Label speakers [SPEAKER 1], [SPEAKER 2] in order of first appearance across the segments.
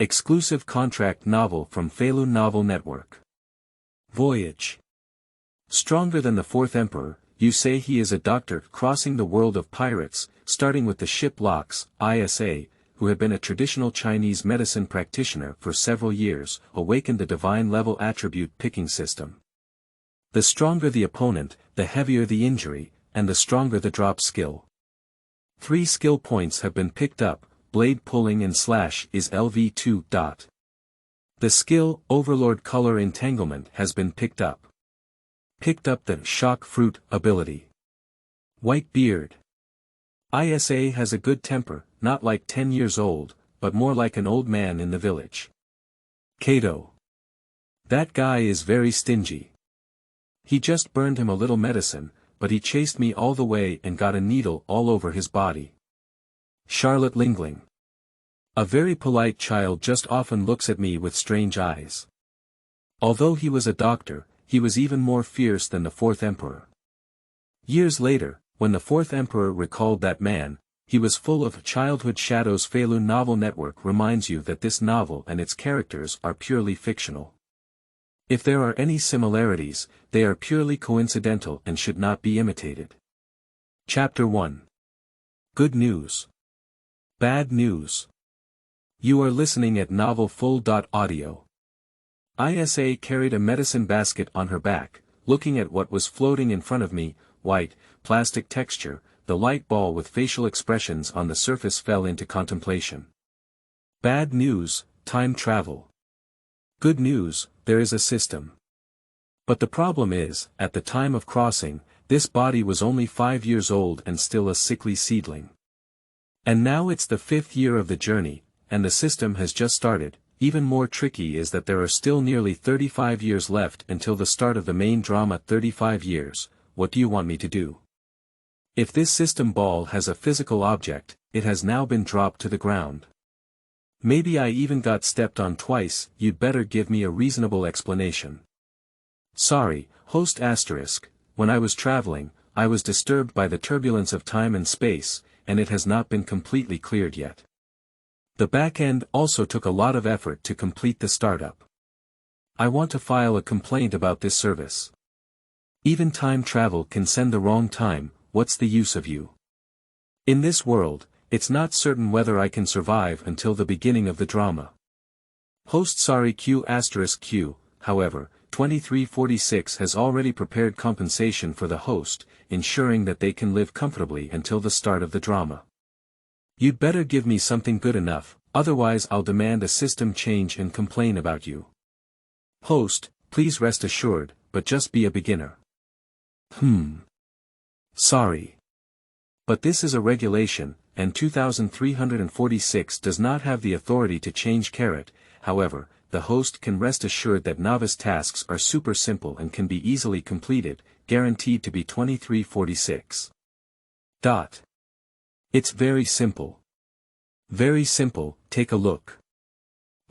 [SPEAKER 1] Exclusive contract novel from Feilu Novel Network. Voyage. Stronger than the Fourth Emperor, you say he is a doctor crossing the world of pirates, starting with the ship Locks, ISA, who had been a traditional Chinese medicine practitioner for several years, awakened the divine level attribute picking system. The stronger the opponent, the heavier the injury, and the stronger the drop skill. 3 skill points have been picked up, blade pulling and slash is LV2. The skill, Overlord Color Entanglement has been picked up. Picked up the shock fruit ability. White beard. ISA has a good temper, not like 10 years old, but more like an old man in the village. Kato. That guy is very stingy. He just burned him a little medicine, but he chased me all the way and got a needle all over his body. Charlotte Lingling. A very polite child just often looks at me with strange eyes. Although he was a doctor, he was even more fierce than the Fourth Emperor. Years later, when the Fourth Emperor recalled that man, he was full of childhood shadows. Feilu Novel Network reminds you that this novel and its characters are purely fictional. If there are any similarities, they are purely coincidental and should not be imitated. Chapter 1. Good news. Bad news. You are listening at novelfull.audio. ISA carried a medicine basket on her back, looking at what was floating in front of me. White, plastic texture, the light ball with facial expressions on the surface fell into contemplation. Bad news, time travel. Good news, there is a system. But the problem is, at the time of crossing, this body was only 5 years old and still a sickly seedling. And now it's the 5th year of the journey, and the system has just started. Even more tricky is that there are still nearly 35 years left until the start of the main drama. 35 years, what do you want me to do? If this system ball has a physical object, it has now been dropped to the ground. Maybe I even got stepped on twice. You'd better give me a reasonable explanation. Sorry, host asterisk, when I was traveling, I was disturbed by the turbulence of time and space, and it has not been completely cleared yet. The back end also took a lot of effort to complete the startup. I want to file a complaint about this service. Even time travel can send the wrong time. What's the use of you? In this world, it's not certain whether I can survive until the beginning of the drama. Host sorry Q*, however, 2346 has already prepared compensation for the host, ensuring that they can live comfortably until the start of the drama. You'd better give me something good enough, otherwise I'll demand a system change and complain about you. Host, please rest assured, but just be a beginner. Sorry. But this is a regulation, and 2346 does not have the authority to change carrot. However, the host can rest assured that novice tasks are super simple and can be easily completed, guaranteed to be 2346. It's very simple. Very simple, take a look.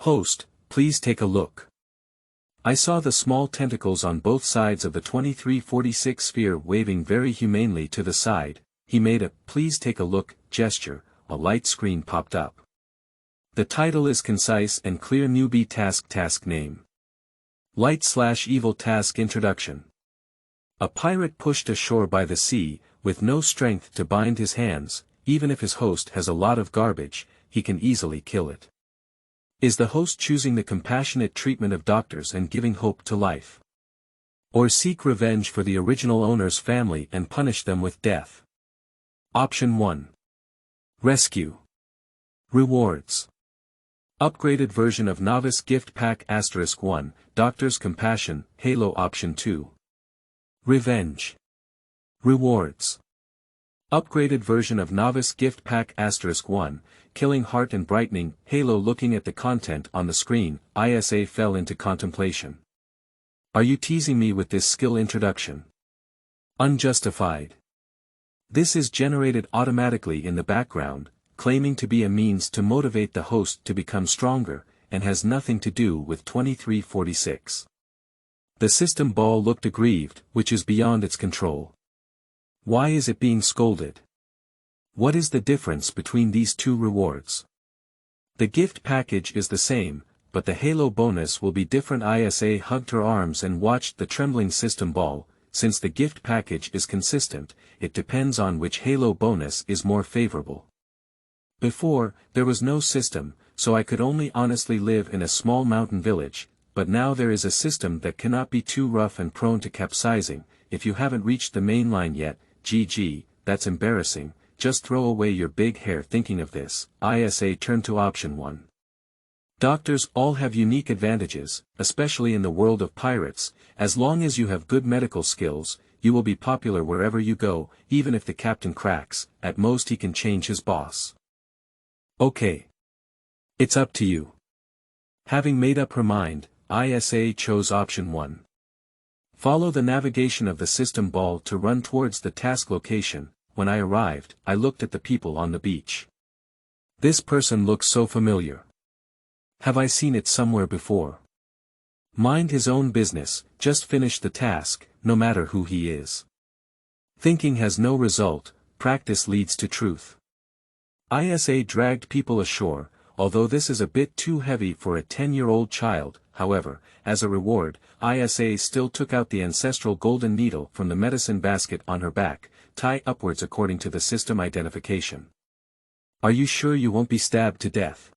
[SPEAKER 1] Host, please take a look. I saw the small tentacles on both sides of the 2346 sphere waving very humanely to the side. He made a "please take a look" gesture. A light screen popped up. The title is concise and clear. Newbie task name. Light/evil task introduction. A pirate pushed ashore by the sea, with no strength to bind his hands. Even if his host has a lot of garbage, he can easily kill it. Is the host choosing the compassionate treatment of doctors and giving hope to life? Or seek revenge for the original owner's family and punish them with death? Option 1. Rescue. Rewards. Upgraded version of Novice Gift Pack *1, Doctor's Compassion, Halo. Option 2. Revenge. Rewards. Upgraded version of Novice Gift Pack *1, Killing Heart and Brightening, Halo. Looking at the content on the screen, ISA fell into contemplation. Are you teasing me with this skill introduction? Unjustified. This is generated automatically in the background, claiming to be a means to motivate the host to become stronger, and has nothing to do with 2346. The system ball looked aggrieved, which is beyond its control. Why is it being scolded? What is the difference between these two rewards? The gift package is the same, but the halo bonus will be different. ISA hugged her arms and watched the trembling system ball. Since the gift package is consistent, it depends on which halo bonus is more favorable. Before, there was no system, so I could only honestly live in a small mountain village, but now there is a system that cannot be too rough and prone to capsizing. If you haven't reached the main line yet, GG, that's embarrassing, just throw away your big hair thinking of this. ISA turned to option 1. Doctors all have unique advantages, especially in the world of pirates. As long as you have good medical skills, you will be popular wherever you go. Even if the captain cracks, at most he can change his boss. Okay. It's up to you. Having made up her mind, ISA chose option 1. Follow the navigation of the system ball to run towards the task location. When I arrived, I looked at the people on the beach. This person looks so familiar. Have I seen it somewhere before? Mind his own business, just finish the task, no matter who he is. Thinking has no result, practice leads to truth. ISA dragged people ashore, although this is a bit too heavy for a 10-year-old child. However, as a reward, ISA still took out the ancestral golden needle from the medicine basket on her back, tie upwards according to the system identification. Are you sure you won't be stabbed to death?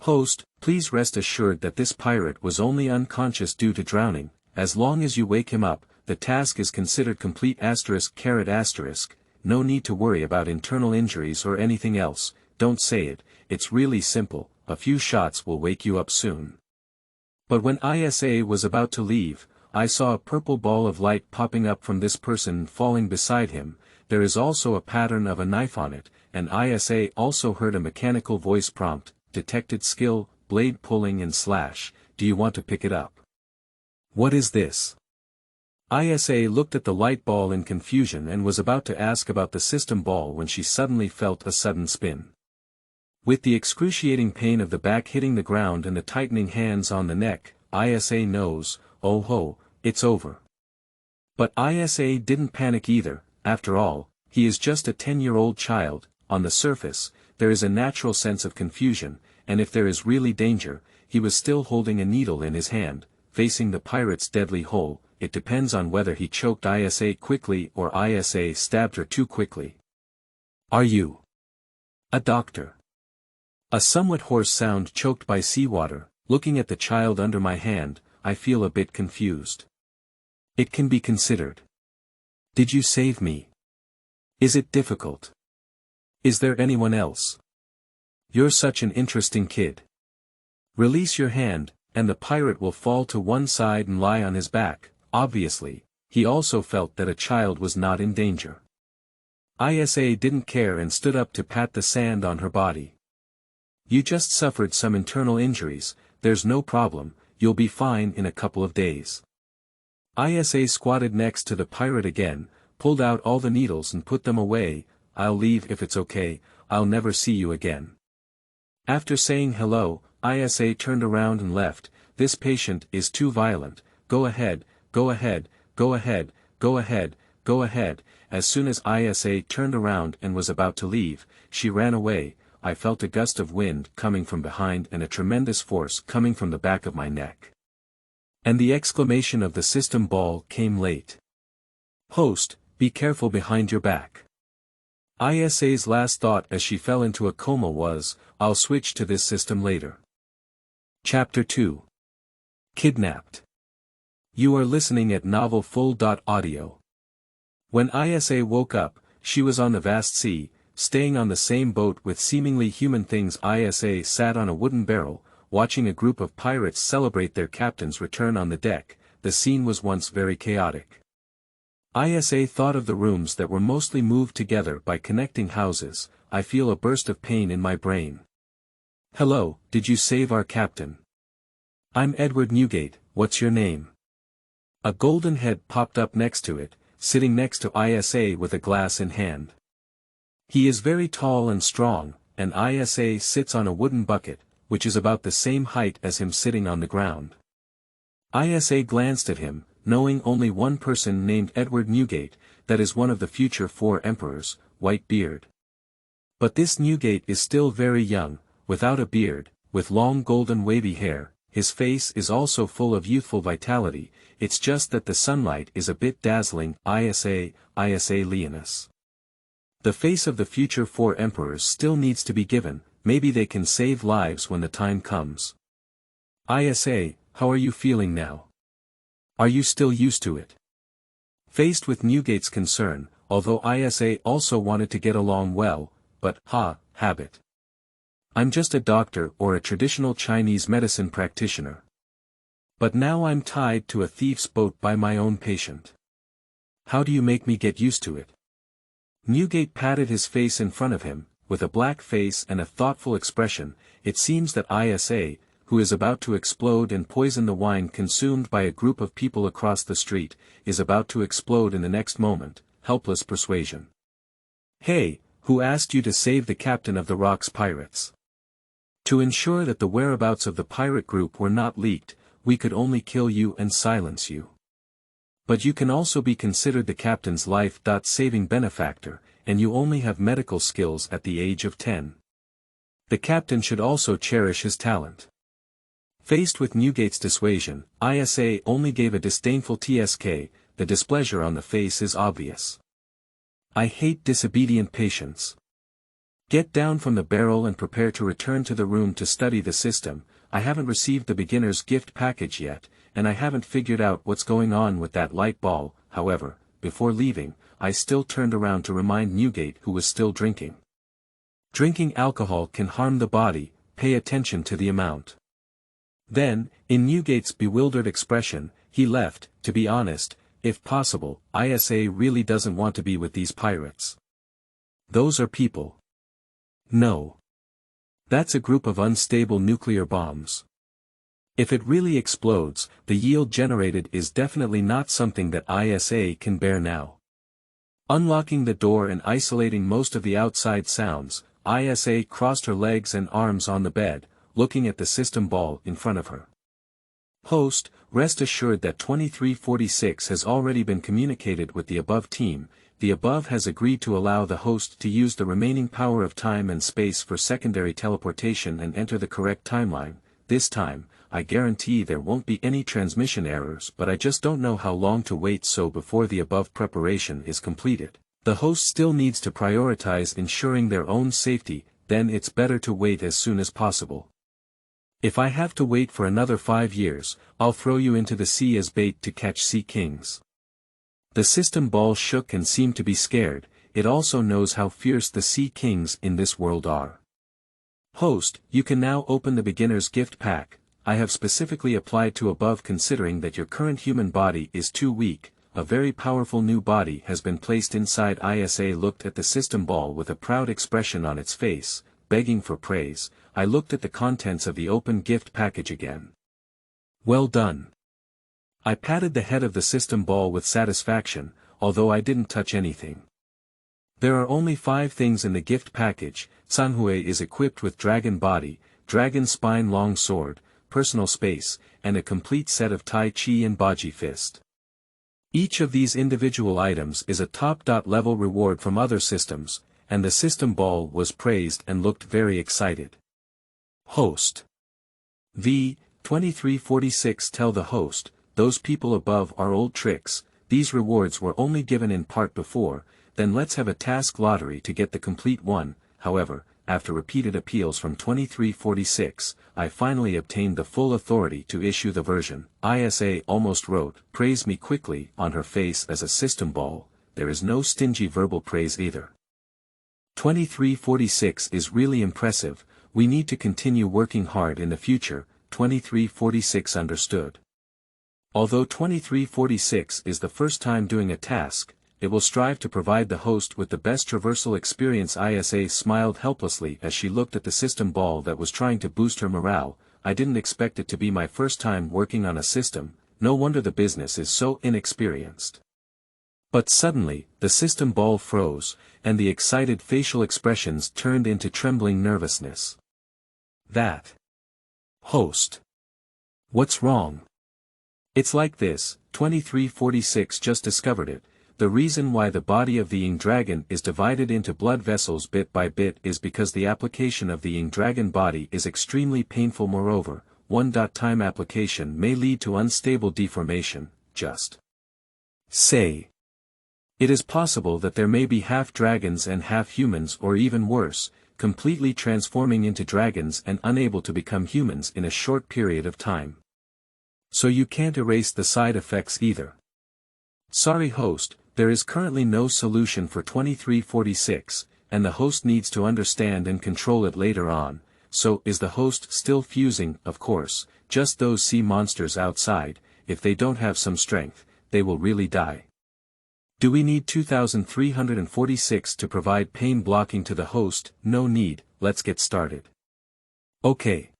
[SPEAKER 1] Host, please rest assured that this pirate was only unconscious due to drowning. As long as you wake him up, the task is considered complete. ****. No need to worry about internal injuries or anything else. Don't say it, it's really simple, a few shots will wake you up soon. But when ISA was about to leave, I saw a purple ball of light popping up from this person falling beside him. There is also a pattern of a knife on it, and ISA also heard a mechanical voice prompt, detected skill, blade pulling and slash. Do you want to pick it up? What is this? ISA looked at the light ball in confusion and was about to ask about the system ball when she suddenly felt a sudden spin. With the excruciating pain of the back hitting the ground and the tightening hands on the neck, ISA knows, oh ho, it's over. But ISA didn't panic either. After all, he is just a 10-year-old child. On the surface, there is a natural sense of confusion, and if there is really danger, he was still holding a needle in his hand, facing the pirate's deadly hole. It depends on whether he choked ISA quickly or ISA stabbed her too quickly. Are you a doctor? A somewhat hoarse sound choked by seawater. Looking at the child under my hand, I feel a bit confused. It can be considered. Did you save me? Is it difficult? Is there anyone else? You're such an interesting kid. Release your hand, and the pirate will fall to one side and lie on his back. Obviously, he also felt that a child was not in danger. ISA didn't care and stood up to pat the sand on her body. You just suffered some internal injuries, there's no problem, you'll be fine in a couple of days. ISA squatted next to the pirate again, pulled out all the needles and put them away. I'll leave if it's okay, I'll never see you again. After saying hello, ISA turned around and left. This patient is too violent. Go ahead, go ahead, go ahead, go ahead, go ahead. As soon as ISA turned around and was about to leave, she ran away. I felt a gust of wind coming from behind and a tremendous force coming from the back of my neck. And the exclamation of the system ball came late. Host, be careful behind your back. ISA's last thought as she fell into a coma was, I'll switch to this system later. Chapter 2. Kidnapped. You are listening at novelfull.audio. When ISA woke up, she was on the vast sea, staying on the same boat with seemingly human things. ISA sat on a wooden barrel, watching a group of pirates celebrate their captain's return on the deck. The scene was once very chaotic. ISA thought of the rooms that were mostly moved together by connecting houses. I feel a burst of pain in my brain. Hello, did you save our captain? I'm Edward Newgate, what's your name? A golden head popped up next to it, sitting next to ISA with a glass in hand. He is very tall and strong, and ISA sits on a wooden bucket, which is about the same height as him sitting on the ground. ISA glanced at him, knowing only one person named Edward Newgate, that is one of the future 4 emperors, white beard. But this Newgate is still very young, without a beard, with long golden wavy hair. His face is also full of youthful vitality, it's just that the sunlight is a bit dazzling. Isa Leonis. The face of the future 4 emperors still needs to be given, maybe they can save lives when the time comes. Isa, how are you feeling now? Are you still used to it? Faced with Newgate's concern, although Isa also wanted to get along well, but, habit. I'm just a doctor or a traditional Chinese medicine practitioner. But now I'm tied to a thief's boat by my own patient. How do you make me get used to it? Newgate patted his face in front of him, with a black face and a thoughtful expression. It seems that Isa, who is about to explode and poison the wine consumed by a group of people across the street, is about to explode in the next moment. Helpless persuasion. Hey, who asked you to save the captain of the Rock's pirates? To ensure that the whereabouts of the pirate group were not leaked, we could only kill you and silence you. But you can also be considered the captain's life-saving benefactor, and you only have medical skills at the age of 10. The captain should also cherish his talent. Faced with Newgate's dissuasion, Isa only gave a disdainful tsk. The displeasure on the face is obvious. I hate disobedient patients. Get down from the barrel and prepare to return to the room to study the system. I haven't received the beginner's gift package yet, and I haven't figured out what's going on with that light ball. However, before leaving, I still turned around to remind Newgate, who was still drinking. Drinking alcohol can harm the body, pay attention to the amount. Then, in Newgate's bewildered expression, he left. To be honest, if possible, Isa really doesn't want to be with these pirates. Those are people. No. That's a group of unstable nuclear bombs. If it really explodes, the yield generated is definitely not something that Isa can bear now. Unlocking the door and isolating most of the outside sounds, Isa crossed her legs and arms on the bed, looking at the system ball in front of her. Host, rest assured that 2346 has already been communicated with the above team. The above has agreed to allow the host to use the remaining power of time and space for secondary teleportation and enter the correct timeline. This time, I guarantee there won't be any transmission errors, but I just don't know how long to wait, so before the above preparation is completed, the host still needs to prioritize ensuring their own safety, then it's better to wait as soon as possible. If I have to wait for another 5 years, I'll throw you into the sea as bait to catch sea kings. The system ball shook and seemed to be scared. It also knows how fierce the sea kings in this world are. Host, you can now open the beginner's gift pack. I have specifically applied to above considering that your current human body is too weak. A very powerful new body has been placed inside. Isa looked at the system ball with a proud expression on its face, begging for praise. I looked at the contents of the open gift package again. Well done. I patted the head of the system ball with satisfaction, although I didn't touch anything. There are only 5 things in the gift package. Sanhui is equipped with dragon body, dragon spine long sword, personal space, and a complete set of Tai Chi and Baji fist. Each of these individual items is a top-level reward from other systems, and the system ball was praised and looked very excited. Host. V. 2346 Tell the host, those people above are old tricks, these rewards were only given in part before, then let's have a task lottery to get the complete one. However, after repeated appeals from 2346, I finally obtained the full authority to issue the version. Isa almost wrote, praise me quickly, on her face as a system ball. There is no stingy verbal praise either. 2346 is really impressive. We need to continue working hard in the future. 2346 understood. Although 2346 is the first time doing a task, it will strive to provide the host with the best traversal experience. Isa smiled helplessly as she looked at the system ball that was trying to boost her morale. I didn't expect it to be my first time working on a system, no wonder the business is so inexperienced. But suddenly, the system ball froze, and the excited facial expressions turned into trembling nervousness. That. Host. What's wrong? It's like this, 2346 just discovered it, the reason why the body of the Ing dragon is divided into blood vessels bit by bit is because the application of the Ing dragon body is extremely painful. Moreover, one-time application may lead to unstable deformation, just say. It is possible that there may be half dragons and half humans, or even worse, completely transforming into dragons and unable to become humans in a short period of time. So you can't erase the side effects either. Sorry host, there is currently no solution for 2346, and the host needs to understand and control it later on. So is the host still fusing? Of course, just those sea monsters outside, if they don't have some strength, they will really die. Do we need 2346 to provide pain blocking to the host? No need, let's get started. Okay.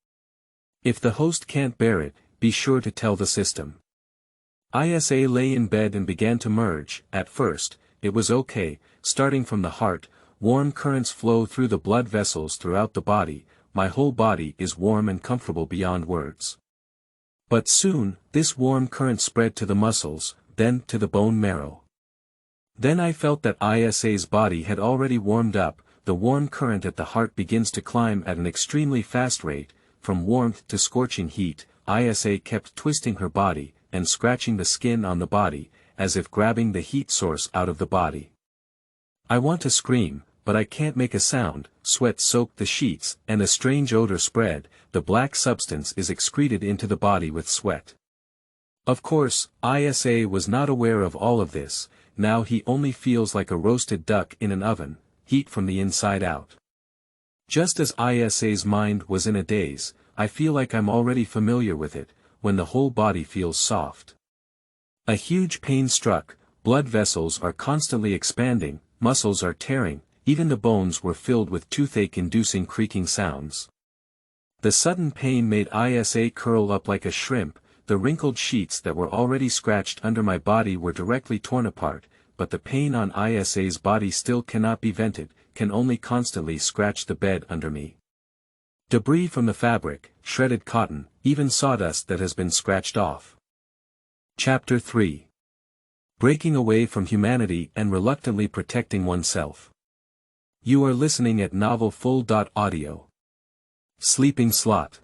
[SPEAKER 1] If the host can't bear it, be sure to tell the system. ISA lay in bed and began to merge. At first, it was okay, starting from the heart, warm currents flow through the blood vessels throughout the body, my whole body is warm and comfortable beyond words. But soon, this warm current spread to the muscles, then to the bone marrow. Then I felt that ISA's body had already warmed up. The warm current at the heart begins to climb at an extremely fast rate, from warmth to scorching heat. ISA kept twisting her body, and scratching the skin on the body, as if grabbing the heat source out of the body. I want to scream, but I can't make a sound. Sweat soaked the sheets, and a strange odor spread. The black substance is excreted into the body with sweat. Of course, ISA was not aware of all of this. Now he only feels like a roasted duck in an oven, heat from the inside out. Just as ISA's mind was in a daze, I feel like I'm already familiar with it, when the whole body feels soft. A huge pain struck, blood vessels are constantly expanding, muscles are tearing, even the bones were filled with toothache-inducing creaking sounds. The sudden pain made ISA curl up like a shrimp. The wrinkled sheets that were already scratched under my body were directly torn apart, but the pain on ISA's body still cannot be vented, can only constantly scratch the bed under me. Debris from the fabric, shredded cotton, even sawdust that has been scratched off. Chapter 3. Breaking away from humanity and reluctantly protecting oneself. You are listening at Novel Full.audio. Sleeping slot.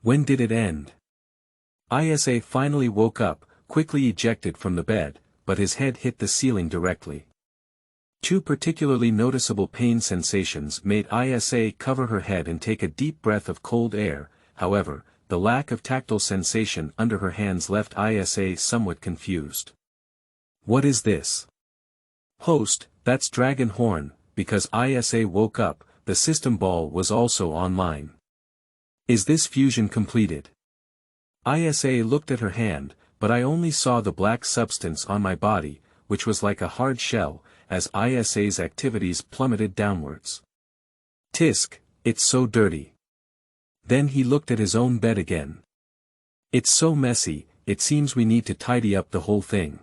[SPEAKER 1] When did it end? ISA finally woke up, quickly ejected from the bed, but his head hit the ceiling directly. Two particularly noticeable pain sensations made ISA cover her head and take a deep breath of cold air. However, the lack of tactile sensation under her hands left ISA somewhat confused. What is this? Host, that's dragon horn. Because ISA woke up, the system ball was also online. Is this fusion completed? ISA looked at her hand, but I only saw the black substance on my body, which was like a hard shell, as ISA's activities plummeted downwards. Tisk, it's so dirty. Then he looked at his own bed again. It's so messy, it seems we need to tidy up the whole thing.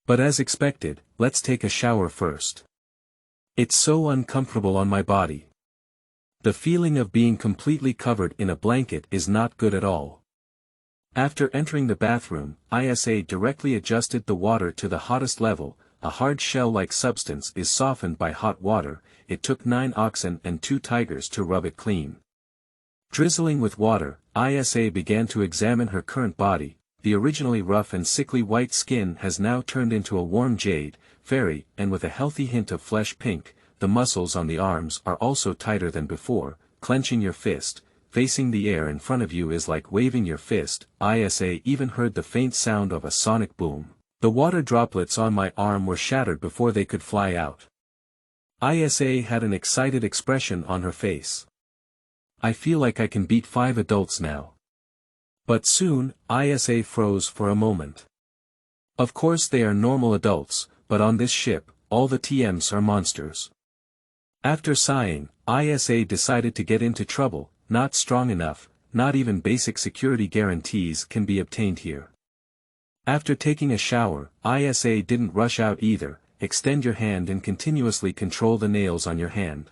[SPEAKER 1] But as expected, let's take a shower first. It's so uncomfortable on my body. The feeling of being completely covered in a blanket is not good at all. After entering the bathroom, ISA directly adjusted the water to the hottest level. A hard shell-like substance is softened by hot water. It took 9 oxen and 2 tigers to rub it clean. Drizzling with water, ISA began to examine her current body. The originally rough and sickly white skin has now turned into a warm jade, fairy, and with a healthy hint of flesh pink. The muscles on the arms are also tighter than before. Clenching your fist, facing the air in front of you is like waving your fist. ISA even heard the faint sound of a sonic boom. The water droplets on my arm were shattered before they could fly out. ISA had an excited expression on her face. I feel like I can beat 5 adults now. But soon, ISA froze for a moment. Of course they are normal adults, but on this ship, all the TMs are monsters. After sighing, ISA decided to get into trouble. Not strong enough, not even basic security guarantees can be obtained here. After taking a shower, ISA didn't rush out either. Extend your hand and continuously control the nails on your hand.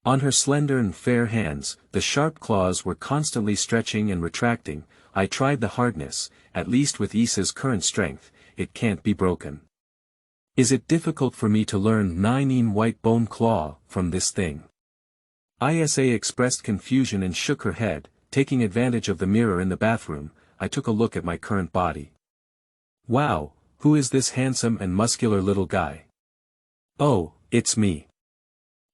[SPEAKER 1] On her slender and fair hands, the sharp claws were constantly stretching and retracting. I tried the hardness. At least with Issa's current strength, it can't be broken. Is it difficult for me to learn 9 white bone claw from this thing? Isa expressed confusion and shook her head. Taking advantage of the mirror in the bathroom, I took a look at my current body. Wow, who is this handsome and muscular little guy? Oh, it's me.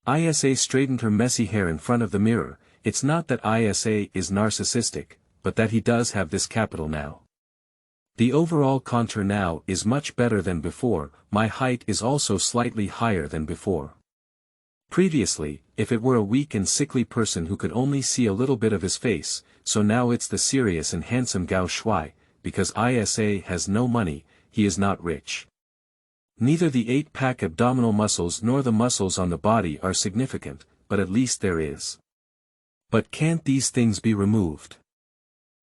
[SPEAKER 1] Isa straightened her messy hair in front of the mirror. It's not that Isa is narcissistic, but that he does have this capital now. The overall contour now is much better than before. My height is also slightly higher than before. Previously, if it were a weak and sickly person who could only see a little bit of his face, so now it's the serious and handsome Gao Shuai, because Isa has no money, he is not rich. Neither the 8-pack abdominal muscles nor the muscles on the body are significant, but at least there is. But can't these things be removed?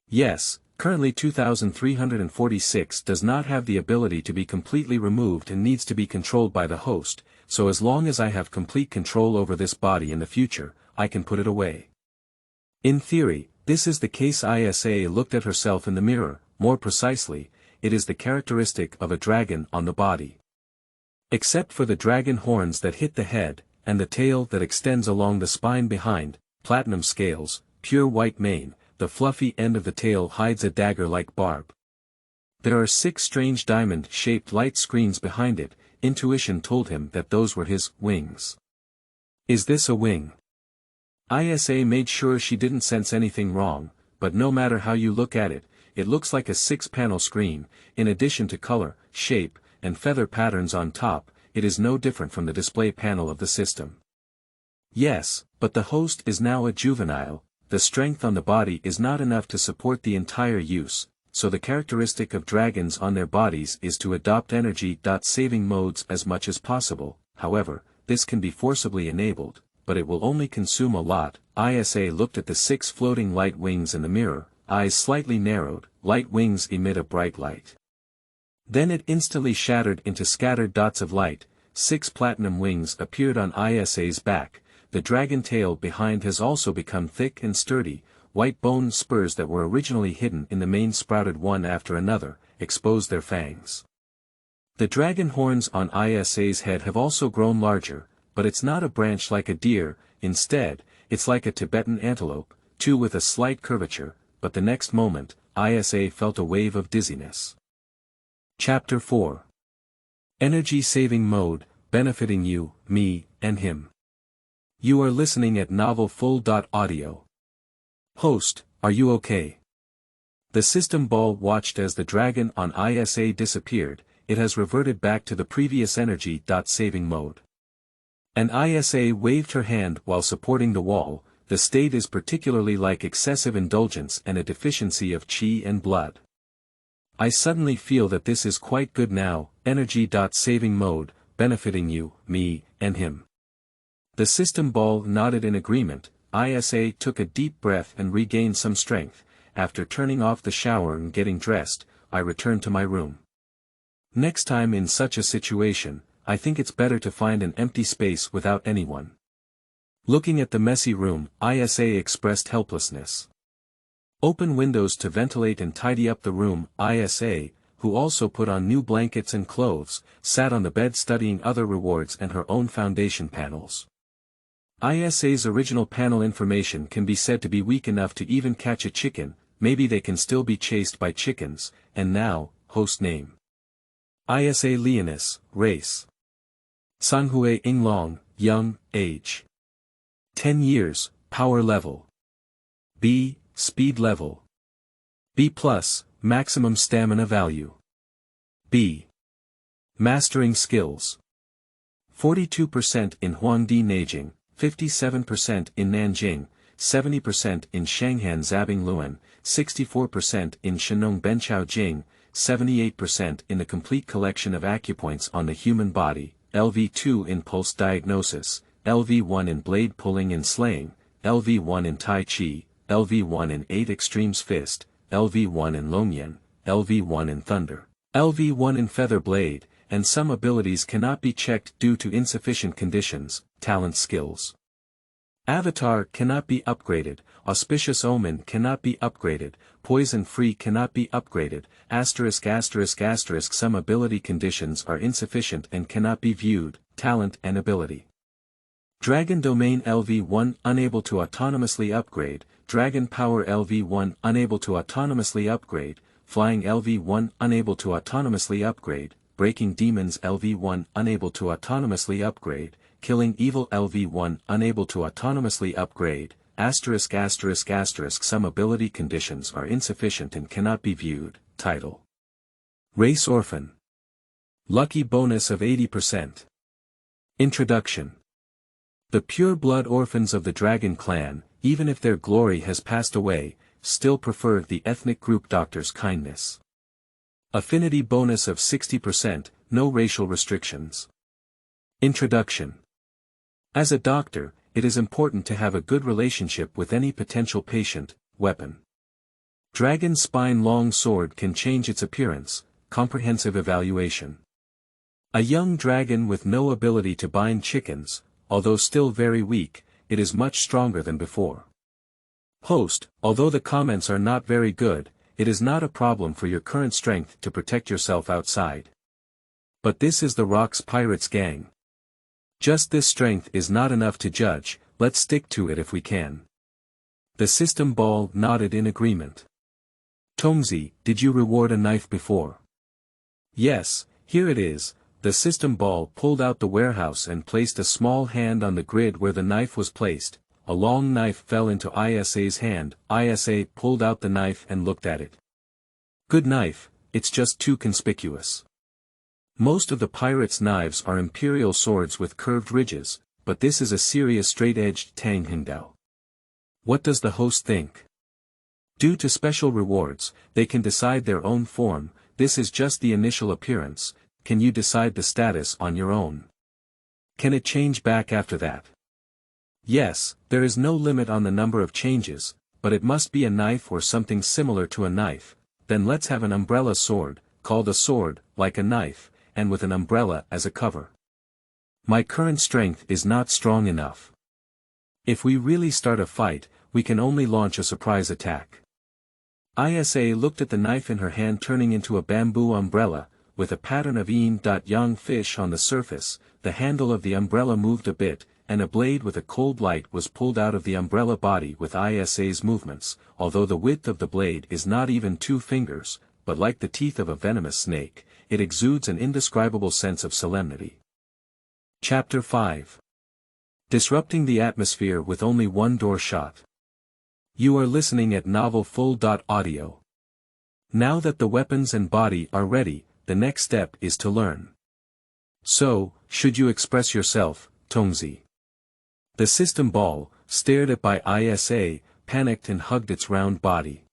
[SPEAKER 1] Yes, currently 2346 does not have the ability to be completely removed and needs to be controlled by the host, so as long as I have complete control over this body in the future, I can put it away. In theory, this is the case. Isa looked at herself in the mirror. More precisely, it is the characteristic of a dragon on the body. Except for the dragon horns that hit the head, and the tail that extends along the spine behind, platinum scales, pure white mane, the fluffy end of the tail hides a dagger-like barb. There are 6 strange diamond-shaped light screens behind it. Intuition told him that those were his wings. Is this a wing? Isa made sure she didn't sense anything wrong, but no matter how you look at it, it looks like a 6-panel screen. In addition to color, shape, and feather patterns on top, it is no different from the display panel of the system. Yes, but the host is now a juvenile. The strength on the body is not enough to support the entire use, so the characteristic of dragons on their bodies is to adopt energy-saving modes as much as possible. However, this can be forcibly enabled, but it will only consume a lot. Isa looked at the 6 floating light wings in the mirror, eyes slightly narrowed. Light wings emit a bright light. Then it instantly shattered into scattered dots of light. 6 platinum wings appeared on Isa's back. The dragon tail behind has also become thick and sturdy. White bone spurs that were originally hidden in the mane sprouted one after another, exposed their fangs. The dragon horns on Isa's head have also grown larger, but it's not a branch like a deer. Instead, it's like a Tibetan antelope, too, with a slight curvature. But the next moment, Isa felt a wave of dizziness. Chapter 4. Energy Saving Mode, benefiting you, me, and him. You are listening at novelfull.audio. Host, are you okay? The system ball watched as the dragon on Isa disappeared. It has reverted back to the previous energy-saving mode. And Isa waved her hand while supporting the wall. The state is particularly like excessive indulgence and a deficiency of chi and blood. I suddenly feel that this is quite good now. Energy-saving mode, benefiting you, me, and him. The system ball nodded in agreement. Isa took a deep breath and regained some strength. After turning off the shower and getting dressed, I returned to my room. Next time in such a situation, I think it's better to find an empty space without anyone. Looking at the messy room, Isa expressed helplessness. Open windows to ventilate and tidy up the room. Isa, who also put on new blankets and clothes, sat on the bed studying other rewards and her own foundation panels. Isa's original panel information can be said to be weak enough to even catch a chicken. Maybe they can still be chased by chickens. And now, host name. Isa Leonis, race. Sanhui Inglong, young, age. 10 years, power level. B, speed level. B+, maximum stamina value. B. Mastering skills. 42% in Huangdi Neijing, 57% in Nanjing, 70% in Shanghan Zabing Luan, 64% in Shenong Benchao Jing, 78% in the complete collection of acupoints on the human body, LV2 in pulse diagnosis, LV1 in blade pulling and slaying, LV1 in Tai Chi, LV1 in 8 extremes fist, LV1 in Longyan, LV1 in thunder, LV1 in feather blade, and some abilities cannot be checked due to insufficient conditions. Talent skills. Avatar cannot be upgraded, auspicious omen cannot be upgraded, poison free cannot be upgraded, ***** some ability conditions are insufficient and cannot be viewed, talent and ability. Dragon Domain LV1 unable to autonomously upgrade, Dragon Power LV1 unable to autonomously upgrade, Flying LV1 unable to autonomously upgrade, Breaking Demons LV1 unable to autonomously upgrade, Killing Evil LV1 unable to autonomously upgrade, ***** some ability conditions are insufficient and cannot be viewed, title. Race Orphan. Lucky bonus of 80%. Introduction. The pure-blood orphans of the Dragon Clan, even if their glory has passed away, still prefer the ethnic group doctor's kindness. Affinity bonus of 60%, no racial restrictions. Introduction. As a doctor, it is important to have a good relationship with any potential patient, weapon. Dragon Spine Long Sword can change its appearance, comprehensive evaluation. A young dragon with no ability to bind chickens, although still very weak, it is much stronger than before. Host, although the comments are not very good, it is not a problem for your current strength to protect yourself outside. But this is the Rocks Pirates gang. Just this strength is not enough to judge, let's stick to it if we can. The system ball nodded in agreement. Tongzi, did you reward a knife before? Yes, here it is. The system ball pulled out the warehouse and placed a small hand on the grid where the knife was placed. A long knife fell into Isa's hand. Isa pulled out the knife and looked at it. Good knife, it's just too conspicuous. Most of the pirates' knives are imperial swords with curved ridges, but this is a serious straight-edged Tang Hingdao. What does the host think? Due to special rewards, they can decide their own form. This is just the initial appearance. Can you decide the status on your own? Can it change back after that? Yes, there is no limit on the number of changes, but it must be a knife or something similar to a knife. Then let's have an umbrella sword, called a sword, like a knife, and with an umbrella as a cover. My current strength is not strong enough. If we really start a fight, we can only launch a surprise attack. Isa looked at the knife in her hand turning into a bamboo umbrella, with a pattern of yin-yang fish on the surface. The handle of the umbrella moved a bit, and a blade with a cold light was pulled out of the umbrella body with Isa's movements, although the width of the blade is not even 2 fingers, but like the teeth of a venomous snake, it exudes an indescribable sense of solemnity. Chapter 5. Disrupting the atmosphere with only one door shot. You are listening at Novel Full.audio. Now that the weapons and body are ready, the next step is to learn. So, should you express yourself, Tongzi? The system ball, stared at by Isa, panicked and hugged its round body.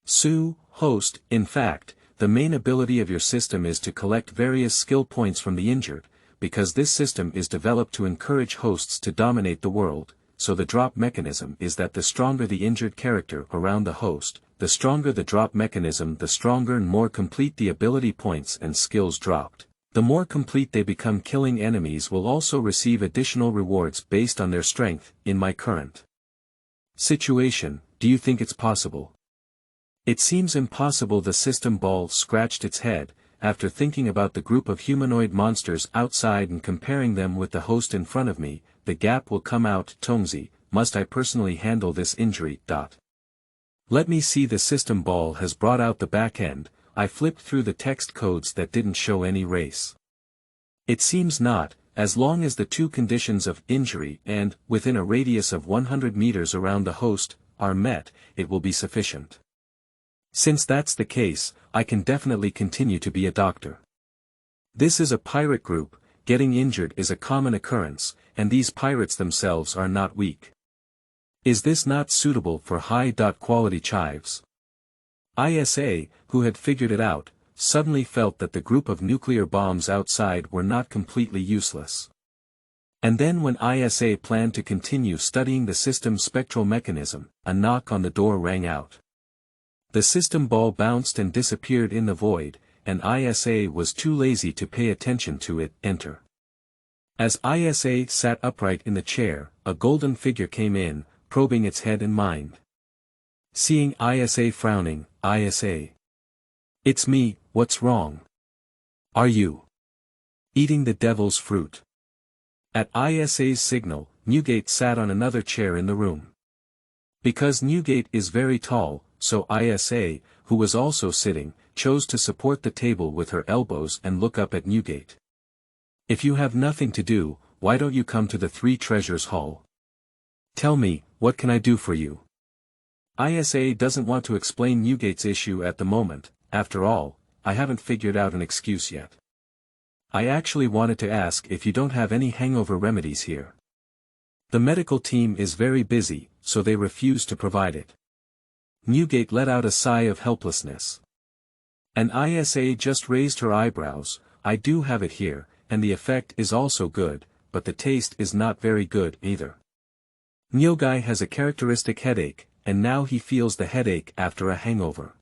[SPEAKER 1] Su, host, in fact, the main ability of your system is to collect various skill points from the injured, because this system is developed to encourage hosts to dominate the world, so the drop mechanism is that the stronger the injured character around the host, the stronger the drop mechanism, the stronger and more complete the ability points and skills dropped. The more complete they become, killing enemies will also receive additional rewards based on their strength. In my current situation, do you think it's possible? It seems impossible. The system ball scratched its head, after thinking about the group of humanoid monsters outside and comparing them with the host in front of me. The gap will come out. Tongzi, must I personally handle this injury? Let me see. The system ball has brought out the back end. I flipped through the text codes that didn't show any race. It seems not, as long as the 2 conditions of injury and, within a radius of 100 meters around the host, are met, it will be sufficient. Since that's the case, I can definitely continue to be a doctor. This is a pirate group. Getting injured is a common occurrence, and these pirates themselves are not weak. Is this not suitable for high-quality chives? Isa, who had figured it out, suddenly felt that the group of nuclear bombs outside were not completely useless. And then when Isa planned to continue studying the system's spectral mechanism, a knock on the door rang out. The system ball bounced and disappeared in the void, and Isa was too lazy to pay attention to it. Enter. As ISA sat upright in the chair, a golden figure came in, probing its head and mind. Seeing ISA frowning, ISA. It's me, what's wrong? Are you eating the devil's fruit? At ISA's signal, Newgate sat on another chair in the room. Because Newgate is very tall, so ISA, who was also sitting, chose to support the table with her elbows and look up at Newgate. If you have nothing to do, why don't you come to the Three Treasures Hall? Tell me, what can I do for you? ISA doesn't want to explain Newgate's issue at the moment. After all, I haven't figured out an excuse yet. I actually wanted to ask if you don't have any hangover remedies here. The medical team is very busy, so they refuse to provide it. Newgate let out a sigh of helplessness. And ISA just raised her eyebrows. I do have it here, and the effect is also good, but the taste is not very good either. Nyogai has a characteristic headache, and now he feels the headache after a hangover.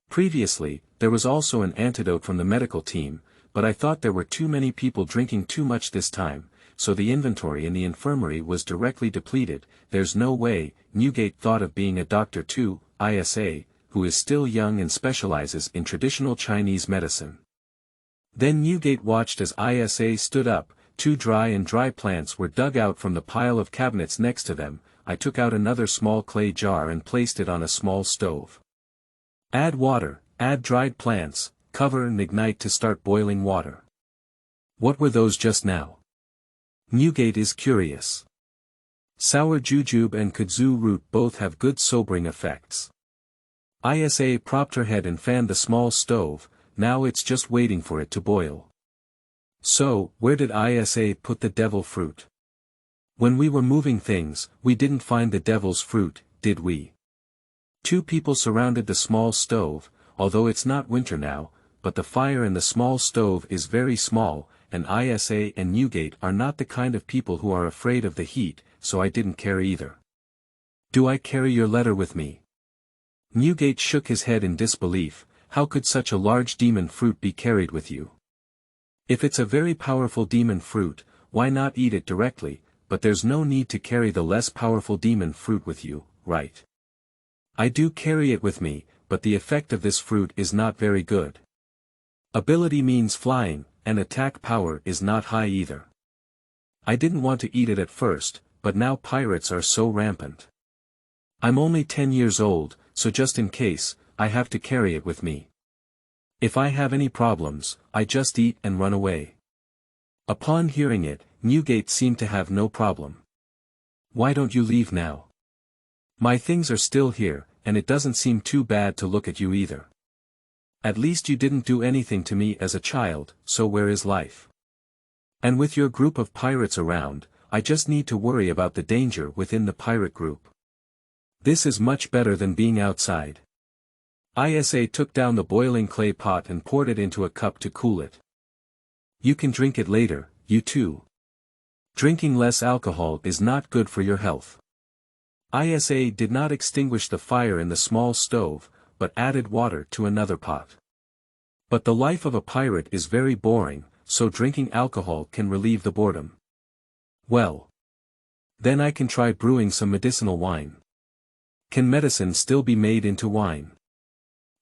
[SPEAKER 1] Previously, there was also an antidote from the medical team, but I thought there were too many people drinking too much this time, so the inventory in the infirmary was directly depleted. There's no way. Newgate thought of being a doctor too. ISA, who is still young and specializes in traditional Chinese medicine. Then Newgate watched as ISA stood up. 2 dry plants were dug out from the pile of cabinets next to them. I took out another small clay jar and placed it on a small stove. Add water, add dried plants, cover and ignite to start boiling water. What were those just now? Newgate is curious. Sour jujube and kudzu root both have good sobering effects. ISA propped her head and fanned the small stove. Now it's just waiting for it to boil. So, where did ISA put the devil fruit? When we were moving things, we didn't find the devil's fruit, did we? 2 people surrounded the small stove, although it's not winter now, but the fire in the small stove is very small, and ISA and Newgate are not the kind of people who are afraid of the heat, so I didn't care either. Do I carry your letter with me? Newgate shook his head in disbelief. How could such a large demon fruit be carried with you? If it's a very powerful demon fruit, why not eat it directly? But there's no need to carry the less powerful demon fruit with you, right? I do carry it with me, but the effect of this fruit is not very good. Ability means flying, and attack power is not high either. I didn't want to eat it at first, but now pirates are so rampant. I'm only 10 years old, so just in case, I have to carry it with me. If I have any problems, I just eat and run away. Upon hearing it, Newgate seemed to have no problem. Why don't you leave now? My things are still here, and it doesn't seem too bad to look at you either. At least you didn't do anything to me as a child, so where is life? And with your group of pirates around, I just need to worry about the danger within the pirate group. This is much better than being outside. ISA took down the boiling clay pot and poured it into a cup to cool it. You can drink it later, you too. Drinking less alcohol is not good for your health. ISA did not extinguish the fire in the small stove, but added water to another pot. But the life of a pirate is very boring, so drinking alcohol can relieve the boredom. Well. Then I can try brewing some medicinal wine. Can medicine still be made into wine?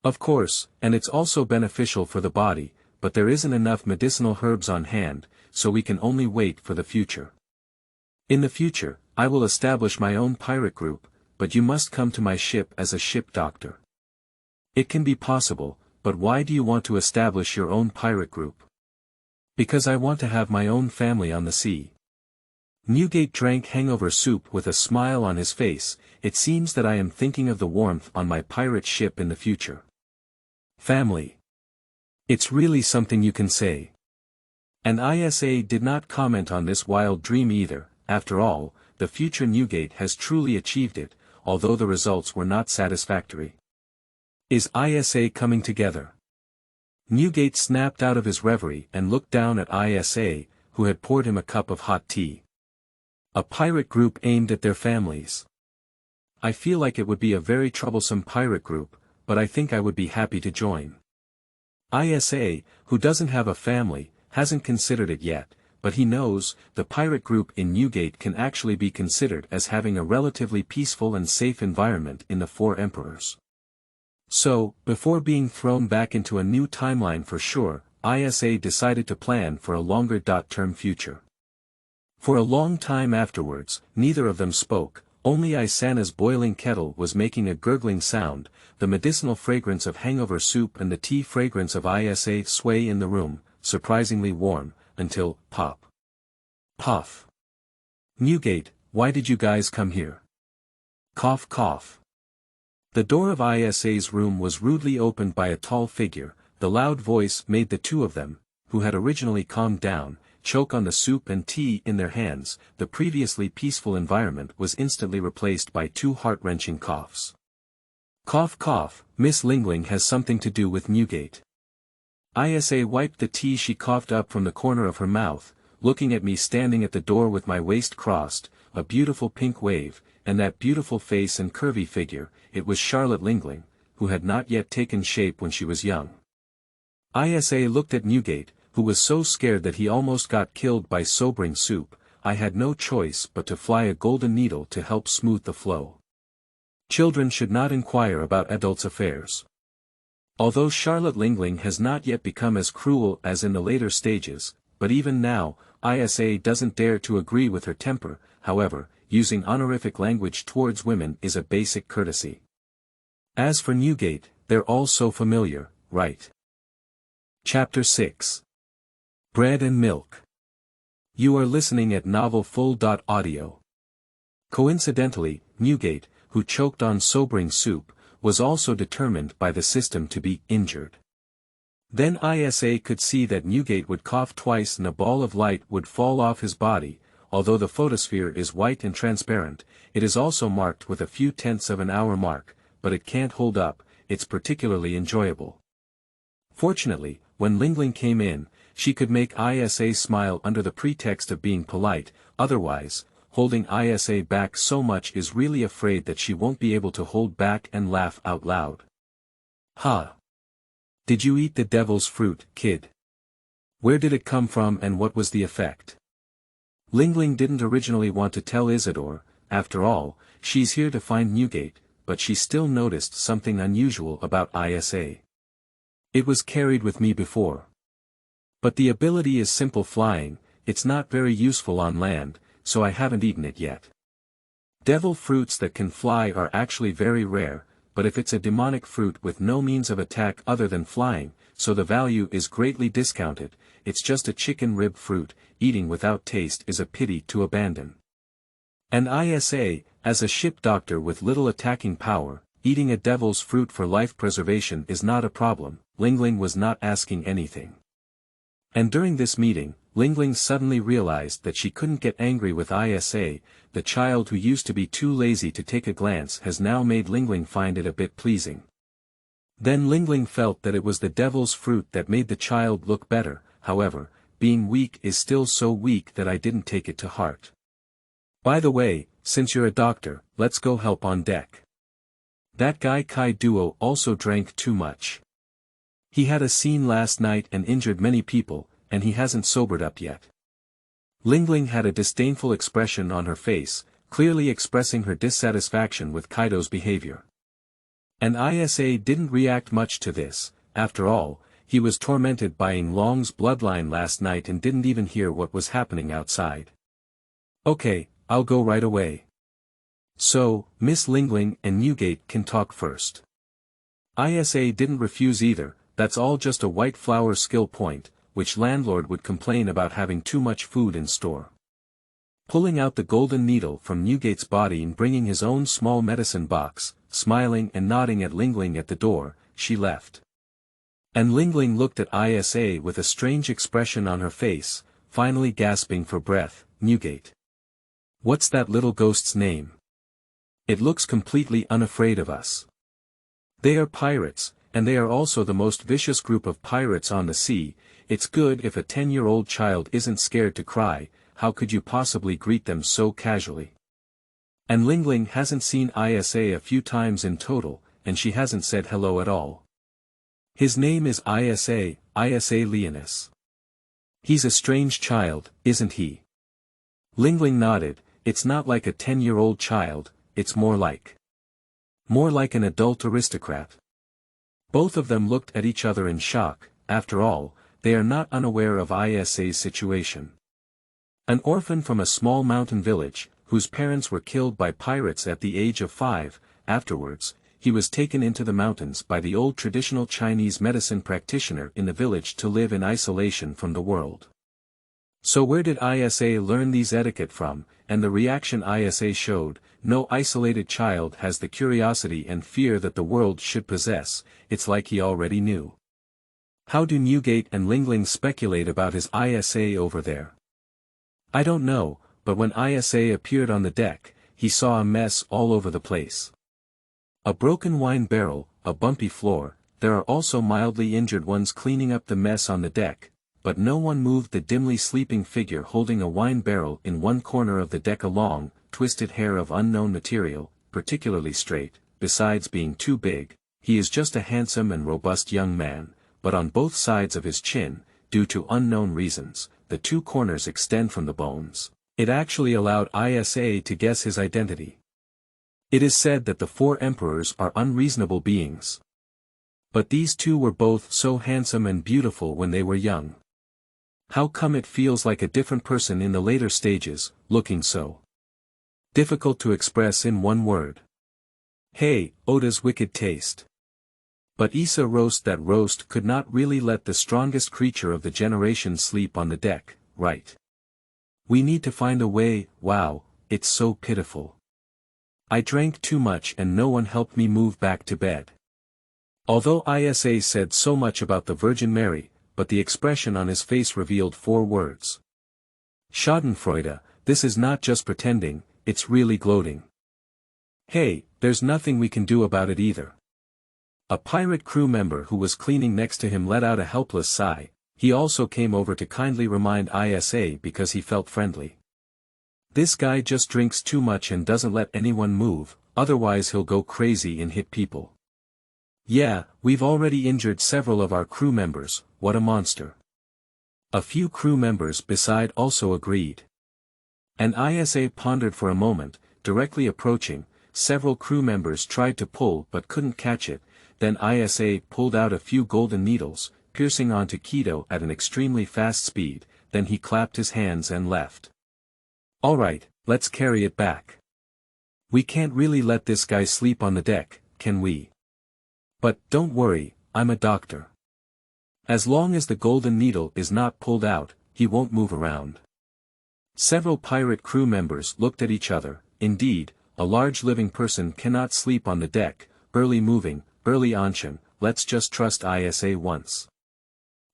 [SPEAKER 1] Of course, and it's also beneficial for the body, but there isn't enough medicinal herbs on hand, so we can only wait for the future. In the future, I will establish my own pirate group, but you must come to my ship as a ship doctor. It can be possible, but why do you want to establish your own pirate group? Because I want to have my own family on the sea. Newgate drank hangover soup with a smile on his face. It seems that I am thinking of the warmth on my pirate ship in the future. Family. It's really something you can say. And ISA did not comment on this wild dream either. After all, the future Newgate has truly achieved it, although the results were not satisfactory. Is ISA coming together? Newgate snapped out of his reverie and looked down at ISA, who had poured him a cup of hot tea. A pirate group aimed at their families. I feel like it would be a very troublesome pirate group, but I think I would be happy to join. ISA, who doesn't have a family, hasn't considered it yet, but he knows, the pirate group in Newgate can actually be considered as having a relatively peaceful and safe environment in the Four Emperors. So, before being thrown back into a new timeline for sure, ISA decided to plan for a longer-term future. For a long time afterwards, neither of them spoke, only Isana's boiling kettle was making a gurgling sound, the medicinal fragrance of hangover soup and the tea fragrance of Isa sway in the room, surprisingly warm, until, pop. Puff. Newgate, why did you guys come here? Cough cough. The door of Isa's room was rudely opened by a tall figure, the loud voice made the two of them, who had originally calmed down, choke on the soup and tea in their hands. The previously peaceful environment was instantly replaced by two heart-wrenching coughs. Cough cough, Miss Lingling has something to do with Newgate. Isa wiped the tea she coughed up from the corner of her mouth, looking at me standing at the door with my waist crossed, a beautiful pink wave, and that beautiful face and curvy figure. It was Charlotte Lingling, who had not yet taken shape when she was young. Isa looked at Newgate, who was so scared that he almost got killed by sobering soup. I had no choice but to fly a golden needle to help smooth the flow. Children should not inquire about adults' affairs. Although Charlotte Lingling has not yet become as cruel as in the later stages, but even now, Isa doesn't dare to agree with her temper. However, using honorific language towards women is a basic courtesy. As for Newgate, they're all so familiar, right? Chapter 6. Bread and Milk. You are listening at novelfull.audio. Coincidentally, Newgate, who choked on sobering soup, was also determined by the system to be injured. Then Isa could see that Newgate would cough twice and a ball of light would fall off his body. Although the photosphere is white and transparent, it is also marked with a few tenths of an hour mark, but it can't hold up. It's particularly enjoyable. Fortunately, when Lingling came in, she could make Isa smile under the pretext of being polite. Otherwise, holding Isa back so much is really afraid that she won't be able to hold back and laugh out loud. Ha! Did you eat the devil's fruit, kid? Where did it come from and what was the effect? Lingling didn't originally want to tell Isidore. After all, she's here to find Newgate, but she still noticed something unusual about Isa. It was carried with me before. But the ability is simple flying. It's not very useful on land, so I haven't eaten it yet. Devil fruits that can fly are actually very rare, but if it's a demonic fruit with no means of attack other than flying, so the value is greatly discounted. It's just a chicken rib fruit. Eating without taste is a pity to abandon. And Isa, as a ship doctor with little attacking power, eating a devil's fruit for life preservation is not a problem. Lingling was not asking anything. And during this meeting, Lingling suddenly realized that she couldn't get angry with Isa. The child who used to be too lazy to take a glance has now made Lingling find it a bit pleasing. Then Lingling felt that it was the devil's fruit that made the child look better. However, being weak is still so weak that I didn't take it to heart. By the way, since you're a doctor, let's go help on deck. That guy Kai Duo also drank too much. He had a scene last night and injured many people, and he hasn't sobered up yet. Lingling had a disdainful expression on her face, clearly expressing her dissatisfaction with Kaido's behavior. And Isa didn't react much to this. After all, he was tormented by Yinglong's bloodline last night and didn't even hear what was happening outside. Okay, I'll go right away. So, Miss Lingling and Newgate can talk first. Isa didn't refuse either. That's all just a white flower skill point, which landlord would complain about having too much food in store. Pulling out the golden needle from Newgate's body and bringing his own small medicine box, smiling and nodding at Lingling at the door, she left. And Lingling looked at Isa with a strange expression on her face, finally gasping for breath. Newgate. What's that little ghost's name? It looks completely unafraid of us. They are pirates, and they are also the most vicious group of pirates on the sea. It's good if a 10-year-old child isn't scared to cry. How could you possibly greet them so casually? And Lingling hasn't seen Isa a few times in total, and she hasn't said hello at all. His name is Isa Leonis. He's a strange child, isn't he? Lingling nodded. It's not like a 10-year-old child, it's more like an adult aristocrat. Both of them looked at each other in shock. After all, they are not unaware of Isa's situation. An orphan from a small mountain village, whose parents were killed by pirates at the age of 5, afterwards, he was taken into the mountains by the old traditional Chinese medicine practitioner in the village to live in isolation from the world. So where did Isa learn these etiquette from, and the reaction Isa showed? No isolated child has the curiosity and fear that the world should possess, it's like he already knew. How do Newgate and Lingling speculate about his Isa over there? I don't know, but when Isa appeared on the deck, he saw a mess all over the place. A broken wine barrel, a bumpy floor, there are also mildly injured ones cleaning up the mess on the deck, but no one moved the dimly sleeping figure holding a wine barrel in one corner of the deck. A long, twisted hair of unknown material, particularly straight, besides being too big, he is just a handsome and robust young man, but on both sides of his chin, due to unknown reasons, the two corners extend from the bones. It actually allowed Isa to guess his identity. It is said that the 4 emperors are unreasonable beings. But these two were both so handsome and beautiful when they were young. How come it feels like a different person in the later stages, looking so difficult to express in one word? Hey, Oda's wicked taste. But Issa roast could not really let the strongest creature of the generation sleep on the deck, right? We need to find a way. Wow, it's so pitiful. I drank too much and no one helped me move back to bed. Although Isa said so much about the Virgin Mary, but the expression on his face revealed 4 words. Schadenfreude, this is not just pretending, it's really gloating. Hey, there's nothing we can do about it either. A pirate crew member who was cleaning next to him let out a helpless sigh. He also came over to kindly remind Isa because he felt friendly. This guy just drinks too much and doesn't let anyone move, otherwise he'll go crazy and hit people. Yeah, we've already injured several of our crew members, what a monster. A few crew members beside also agreed. And Isa pondered for a moment, directly approaching, several crew members tried to pull but couldn't catch it, then Isa pulled out a few golden needles, piercing onto Kato at an extremely fast speed, then he clapped his hands and left. Alright, let's carry it back. We can't really let this guy sleep on the deck, can we? But, don't worry, I'm a doctor. As long as the golden needle is not pulled out, he won't move around. Several pirate crew members looked at each other. Indeed, a large living person cannot sleep on the deck, barely moving, barely ancient, let's just trust Isa once.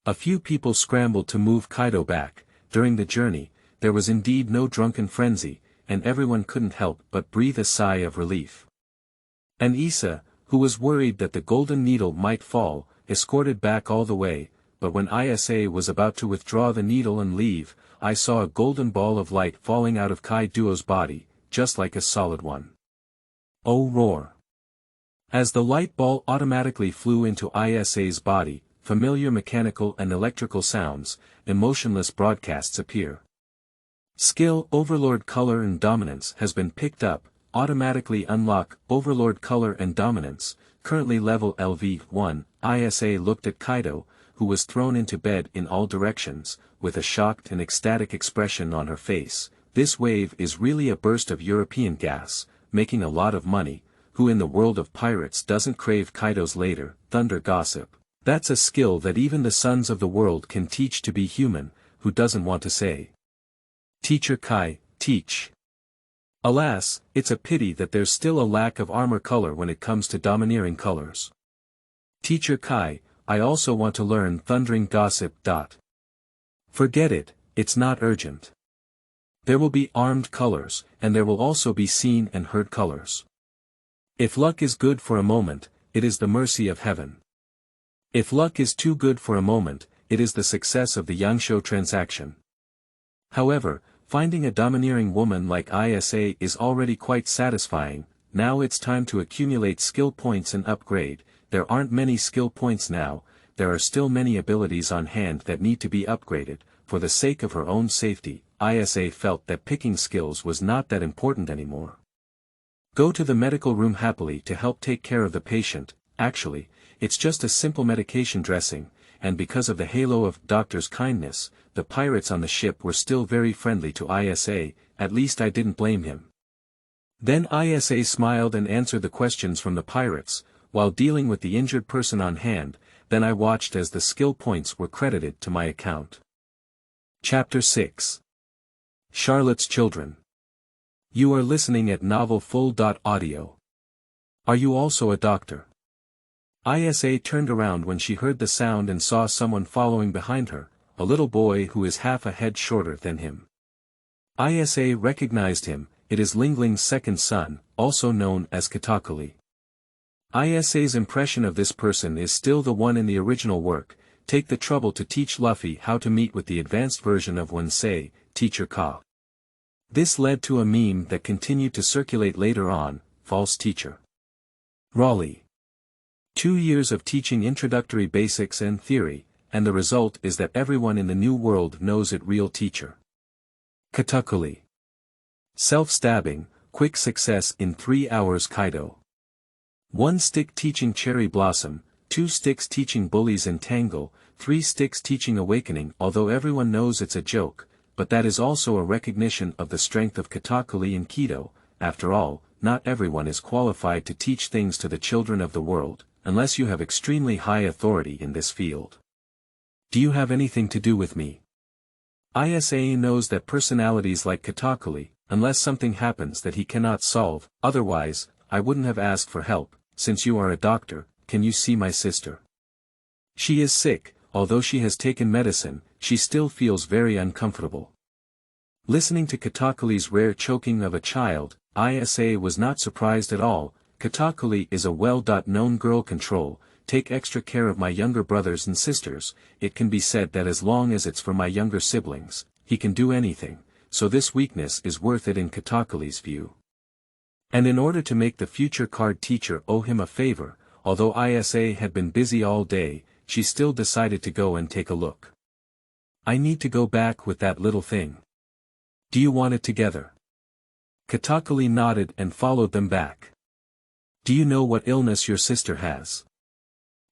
[SPEAKER 1] A few people scrambled to move Kato back. During the journey, there was indeed no drunken frenzy, and everyone couldn't help but breathe a sigh of relief. And Issa, who was worried that the golden needle might fall, escorted back all the way, but when Isa was about to withdraw the needle and leave, I saw a golden ball of light falling out of Kai Duo's body, just like a solid one. Oh roar! As the light ball automatically flew into Isa's body, familiar mechanical and electrical sounds, emotionless broadcasts appear. Skill Overlord Color and Dominance has been picked up, automatically unlock Overlord Color and Dominance, currently level LV1. Isa looked at Kato, who was thrown into bed in all directions, with a shocked and ecstatic expression on her face. This wave is really a burst of European gas, making a lot of money. Who in the world of pirates doesn't crave Kato's later, thunder gossip? That's a skill that even the sons of the world can teach to be human, who doesn't want to say. Teacher Kai, teach. Alas, it's a pity that there's still a lack of armor color when it comes to domineering colors. Teacher Kai, I also want to learn thundering gossip. Forget it, it's not urgent. There will be armed colors, and there will also be seen and heard colors. If luck is good for a moment, it is the mercy of heaven. If luck is too good for a moment, it is the success of the Yangshuo transaction. However, finding a domineering woman like Isa is already quite satisfying. Now it's time to accumulate skill points and upgrade. There aren't many skill points now, there are still many abilities on hand that need to be upgraded, for the sake of her own safety, Isa felt that picking skills was not that important anymore. Go to the medical room happily to help take care of the patient. Actually, it's just a simple medication dressing, and because of the halo of doctor's kindness, the pirates on the ship were still very friendly to Isa, at least I didn't blame him. Then Isa smiled and answered the questions from the pirates, while dealing with the injured person on hand. Then I watched as the skill points were credited to my account. Chapter 6. Charlotte's Children. You are listening at novelfull.audio. Are you also a doctor? Isa turned around when she heard the sound and saw someone following behind her, a little boy who is half a head shorter than him. Isa recognized him. It is Lingling's second son, also known as Kato. Isa's impression of this person is still the one in the original work. Take the trouble to teach Luffy how to meet with the advanced version of oneself, Teacher Ka. This led to a meme that continued to circulate later on, false teacher. Raleigh. 2 years of teaching introductory basics and theory, and the result is that everyone in the new world knows it real teacher. Kato. Self-stabbing, quick success in 3 hours Kato. 1 stick teaching cherry blossom, 2 sticks teaching bullies entangle, 3 sticks teaching awakening. Although everyone knows it's a joke, but that is also a recognition of the strength of Kato and Kato. After all, not everyone is qualified to teach things to the children of the world, unless you have extremely high authority in this field. Do you have anything to do with me? Isa knows that personalities like Kato, unless something happens that he cannot solve, otherwise, I wouldn't have asked for help. Since you are a doctor, can you see my sister? She is sick. Although she has taken medicine, she still feels very uncomfortable. Listening to Katakuli's rare choking of a child, Isa was not surprised at all. Katakuli is a well-known girl control. Take extra care of my younger brothers and sisters. It can be said that as long as it's for my younger siblings, he can do anything, so this weakness is worth it in Katakuli's view. And in order to make the future card teacher owe him a favor, although Isa had been busy all day, she still decided to go and take a look. I need to go back with that little thing. Do you want it together? Katakuli nodded and followed them back. Do you know what illness your sister has?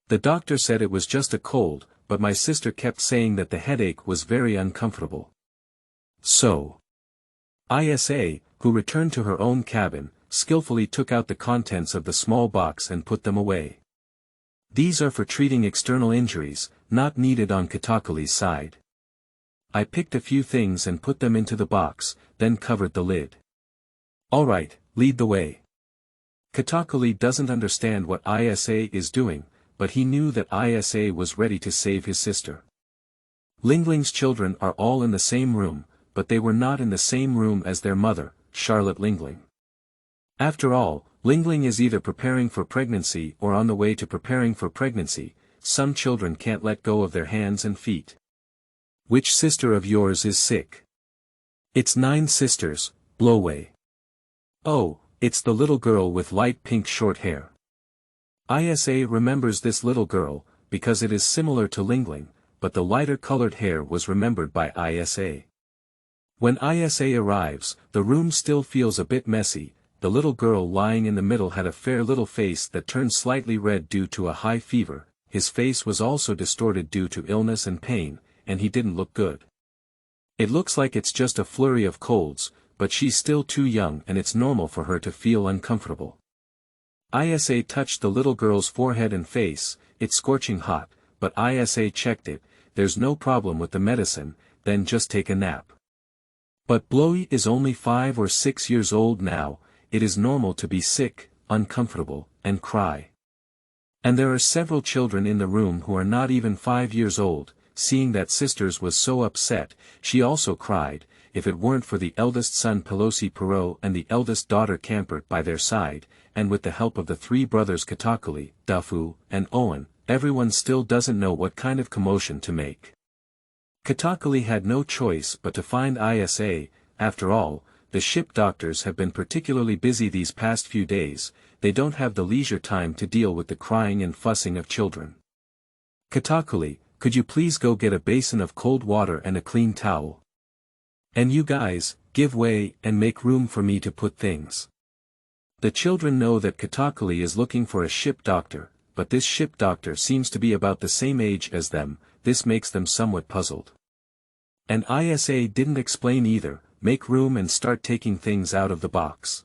[SPEAKER 1] The doctor said it was just a cold, but my sister kept saying that the headache was very uncomfortable. So, Isa, who returned to her own cabin, skillfully took out the contents of the small box and put them away. These are for treating external injuries, not needed on Katakuli's side. I picked a few things and put them into the box, then covered the lid. Alright, lead the way. Katakuli doesn't understand what Isa is doing, but he knew that Isa was ready to save his sister. Lingling's children are all in the same room, but they were not in the same room as their mother, Charlotte Lingling. After all, Lingling is either preparing for pregnancy or on the way to preparing for pregnancy. Some children can't let go of their hands and feet. Which sister of yours is sick? It's 9 sisters, Blowaway. Oh, it's the little girl with light pink short hair. Isa remembers this little girl, because it is similar to Lingling, but the lighter colored hair was remembered by Isa. When Isa arrives, the room still feels a bit messy. The little girl lying in the middle had a fair little face that turned slightly red due to a high fever. His face was also distorted due to illness and pain, and he didn't look good. It looks like it's just a flurry of colds, but she's still too young and it's normal for her to feel uncomfortable. Isa touched the little girl's forehead and face. It's scorching hot, but Isa checked it. There's no problem with the medicine, then just take a nap. But Blowy is only 5 or 6 years old now. It is normal to be sick, uncomfortable, and cry. And there are several children in the room who are not even 5 years old. Seeing that sisters was so upset, she also cried. If it weren't for the eldest son Pelosi Perot and the eldest daughter Campert by their side, and with the help of the 3 brothers Katakuli, Dafu, and Owen, everyone still doesn't know what kind of commotion to make. Katakuli had no choice but to find Isa. After all, the ship doctors have been particularly busy these past few days. They don't have the leisure time to deal with the crying and fussing of children. Katakuli, could you please go get a basin of cold water and a clean towel? And you guys, give way and make room for me to put things. The children know that Katakali is looking for a ship doctor, but this ship doctor seems to be about the same age as them. This makes them somewhat puzzled. And Isa didn't explain either, make room and start taking things out of the box.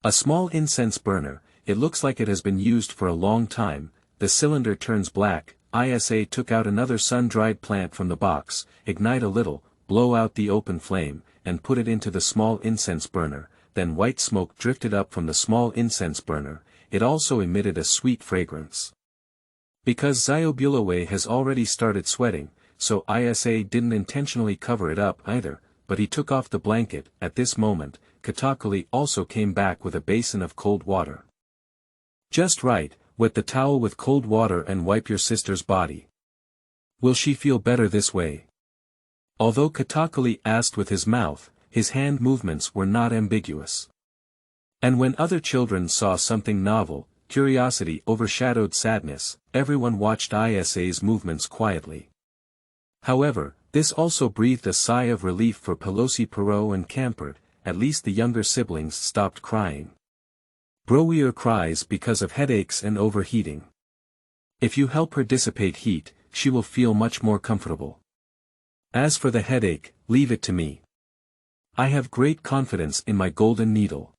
[SPEAKER 1] A small incense burner, it looks like it has been used for a long time, the cylinder turns black. Isa took out another sun-dried plant from the box, ignite a little, blow out the open flame, and put it into the small incense burner, then white smoke drifted up from the small incense burner, it also emitted a sweet fragrance. Because Zyobulawe has already started sweating, so Isa didn't intentionally cover it up either, but he took off the blanket. At this moment, Katakali also came back with a basin of cold water. Just right, wet the towel with cold water and wipe your sister's body. Will she feel better this way? Although Katakali asked with his mouth, his hand movements were not ambiguous. And when other children saw something novel, curiosity overshadowed sadness, everyone watched Isa's movements quietly. However, this also breathed a sigh of relief for Pelosi Perot and Campert, at least the younger siblings stopped crying. Browier cries because of headaches and overheating. If you help her dissipate heat, she will feel much more comfortable. As for the headache, leave it to me. I have great confidence in my golden needle.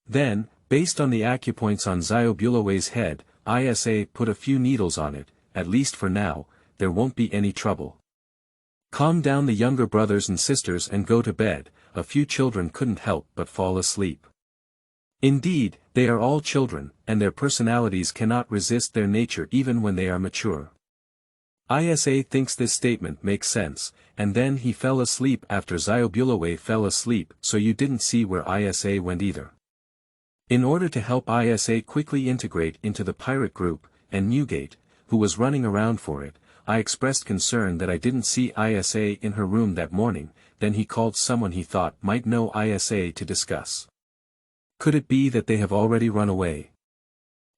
[SPEAKER 1] Then, based on the acupoints on Zyobulawe's head, Isa put a few needles on it. At least for now, there won't be any trouble. Calm down the younger brothers and sisters and go to bed. A few children couldn't help but fall asleep. Indeed, they are all children, and their personalities cannot resist their nature even when they are mature. Isa thinks this statement makes sense, and then he fell asleep after Zyobulawe fell asleep, so you didn't see where Isa went either. In order to help Isa quickly integrate into the pirate group, and Newgate, who was running around for it, I expressed concern that I didn't see Isa in her room that morning. Then he called someone he thought might know Isa to discuss. Could it be that they have already run away?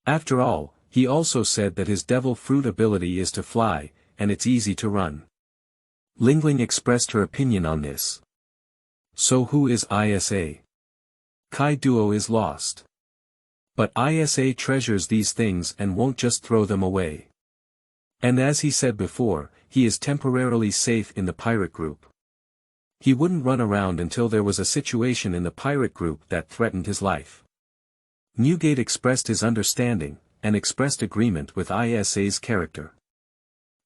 [SPEAKER 1] After all, he also said that his devil fruit ability is to fly, and it's easy to run. Lingling expressed her opinion on this. So who is Isa? Kai Duo is lost. But Isa treasures these things and won't just throw them away. And as he said before, he is temporarily safe in the pirate group. He wouldn't run around until there was a situation in the pirate group that threatened his life. Newgate expressed his understanding, and expressed agreement with Isa's character.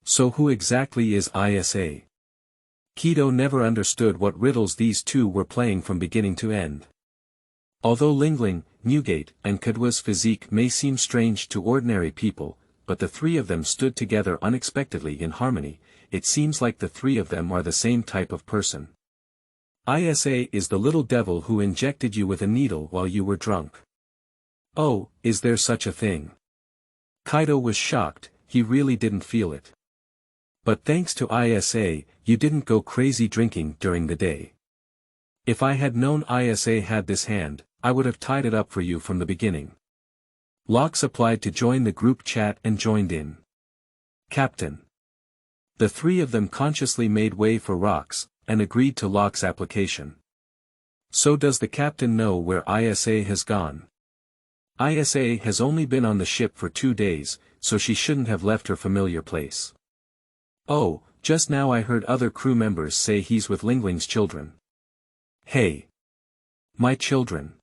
[SPEAKER 1] So who exactly is Isa? Kato never understood what riddles these two were playing from beginning to end. Although Lingling, Newgate, and Kadwa's physique may seem strange to ordinary people, but the three of them stood together unexpectedly in harmony. It seems like the three of them are the same type of person. Isa is the little devil who injected you with a needle while you were drunk. Oh, is there such a thing? Kaito was shocked, he really didn't feel it. But thanks to Isa, you didn't go crazy drinking during the day. If I had known Isa had this hand, I would have tied it up for you from the beginning. Lox applied to join the group chat and joined in. Captain. The three of them consciously made way for Rox, and agreed to Lox's application. So does the captain know where Isa has gone? Isa has only been on the ship for 2 days, so she shouldn't have left her familiar place. Oh, just now I heard other crew members say he's with Lingling's children. Hey! My children!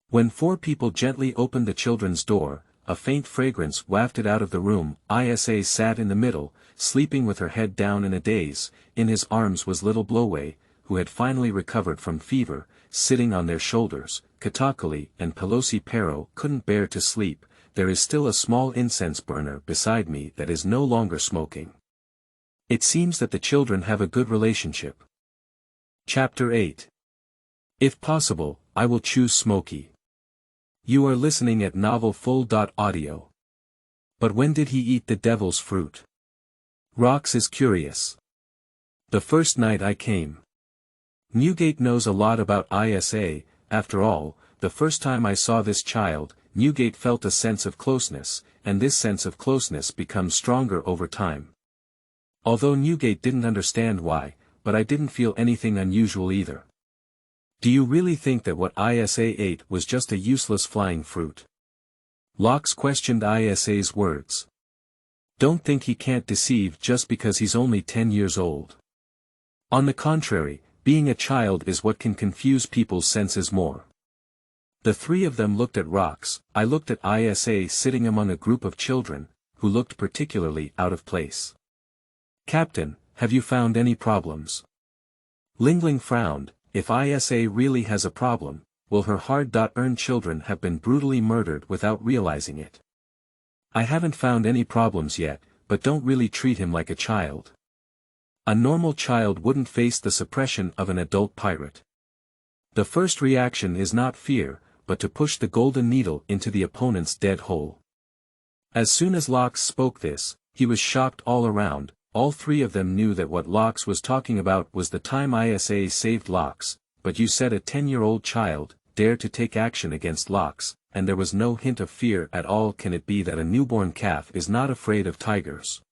[SPEAKER 1] When 4 people gently opened the children's door, a faint fragrance wafted out of the room. Isa sat in the middle, sleeping with her head down in a daze. In his arms was little Bloway, who had finally recovered from fever, sitting on their shoulders. Katakali and Pelosi Pero couldn't bear to sleep. There is still a small incense burner beside me that is no longer smoking. It seems that the children have a good relationship. Chapter 8. If possible, I will choose Smoky. You are listening at novelfull.audio. But when did he eat the devil's fruit? Rox is curious. The first night I came. Newgate knows a lot about Isa. After all, the first time I saw this child, Newgate felt a sense of closeness, and this sense of closeness becomes stronger over time. Although Newgate didn't understand why, but I didn't feel anything unusual either. Do you really think that what ISA ate was just a useless flying fruit? Locke questioned ISA's words. Don't think he can't deceive just because he's only 10 years old. On the contrary, being a child is what can confuse people's senses more. The three of them looked at Rox. I looked at ISA sitting among a group of children, who looked particularly out of place. Captain, have you found any problems? Lingling frowned. If ISA really has a problem, will her hard-earned children have been brutally murdered without realizing it? I haven't found any problems yet, but don't really treat him like a child. A normal child wouldn't face the suppression of an adult pirate. The first reaction is not fear, but to push the golden needle into the opponent's dead hole. As soon as Lox spoke this, he was shocked all around. All three of them knew that what Lox was talking about was the time ISA saved Lox, but you said a 10-year-old child dared to take action against Lox, and there was no hint of fear at all. Can it be that a newborn calf is not afraid of tigers?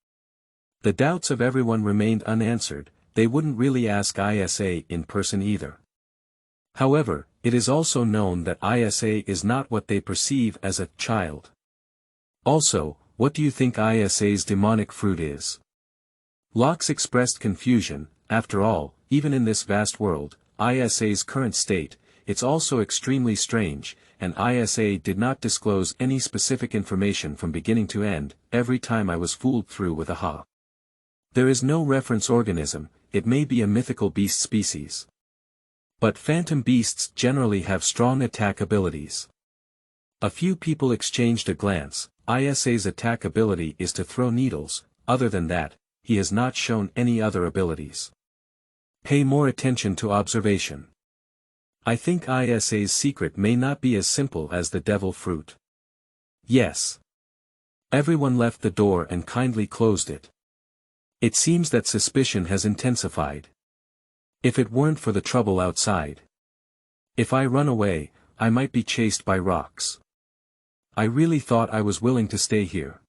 [SPEAKER 1] The doubts of everyone remained unanswered. They wouldn't really ask ISA in person either. However, it is also known that ISA is not what they perceive as a child. Also, what do you think ISA's demonic fruit is? Lox expressed confusion. After all, even in this vast world, ISA's current state, it's also extremely strange, and ISA did not disclose any specific information from beginning to end. Every time I was fooled through with a ha. There is no reference organism. It may be a mythical beast species. But phantom beasts generally have strong attack abilities. A few people exchanged a glance. ISA's attack ability is to throw needles. Other than that, he has not shown any other abilities. Pay more attention to observation. I think ISA's secret may not be as simple as the devil fruit. Yes. Everyone left the door and kindly closed it. It seems that suspicion has intensified. If it weren't for the trouble outside. If I run away, I might be chased by rocks. I really thought I was willing to stay here.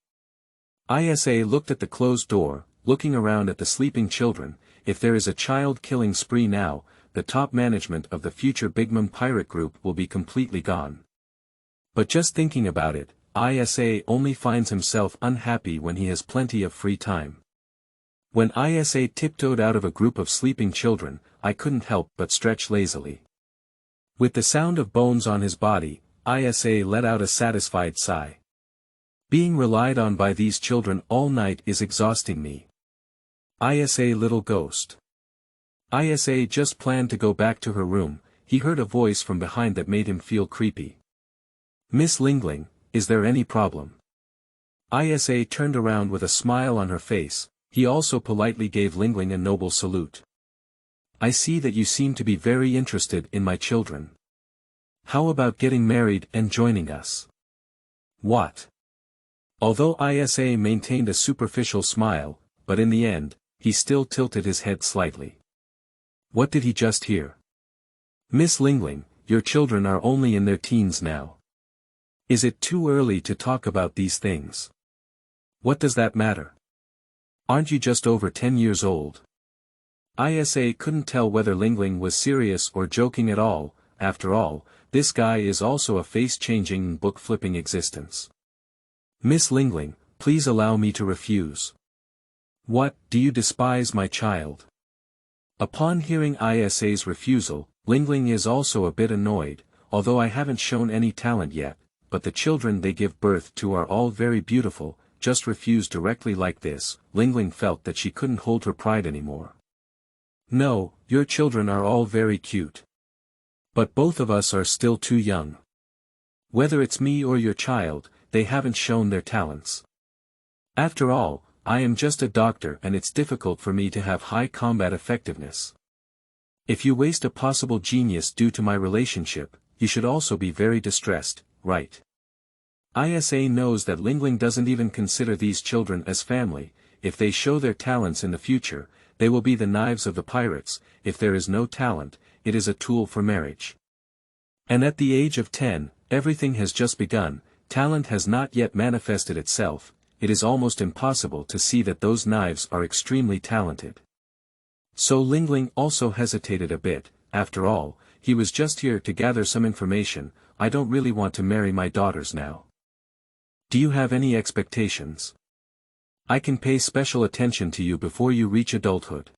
[SPEAKER 1] ISA looked at the closed door, looking around at the sleeping children. If there is a child-killing spree now, the top management of the future Bigmom pirate group will be completely gone. But just thinking about it, ISA only finds himself unhappy when he has plenty of free time. When ISA tiptoed out of a group of sleeping children, I couldn't help but stretch lazily. With the sound of bones on his body, ISA let out a satisfied sigh. Being relied on by these children all night is exhausting me. ISA little ghost. ISA just planned to go back to her room. He heard a voice from behind that made him feel creepy. Miss Lingling, is there any problem? ISA turned around with a smile on her face. He also politely gave Lingling a noble salute. I see that you seem to be very interested in my children. How about getting married and joining us? What? Although ISA maintained a superficial smile, but in the end, he still tilted his head slightly. What did he just hear? Miss Lingling, your children are only in their teens now. Is it too early to talk about these things? What does that matter? Aren't you just over 10 years old? ISA couldn't tell whether Lingling was serious or joking at all. After all, this guy is also a face-changing, book-flipping existence. Miss Lingling, please allow me to refuse. What, do you despise my child? Upon hearing ISA's refusal, Lingling is also a bit annoyed. Although I haven't shown any talent yet, but the children they give birth to are all very beautiful. Just refuse directly like this. Lingling felt that she couldn't hold her pride anymore. No, your children are all very cute. But both of us are still too young. Whether it's me or your child, they haven't shown their talents. After all, I am just a doctor and it's difficult for me to have high combat effectiveness. If you waste a possible genius due to my relationship, you should also be very distressed, right? ISA knows that Lingling doesn't even consider these children as family. If they show their talents in the future, they will be the knives of the pirates. If there is no talent, it is a tool for marriage. And at the age of 10, everything has just begun. Talent has not yet manifested itself. it is almost impossible to see that those knives are extremely talented. So Lingling also hesitated a bit. After all, he was just here to gather some information. I don't really want to marry my daughters now. Do you have any expectations? I can pay special attention to you before you reach adulthood.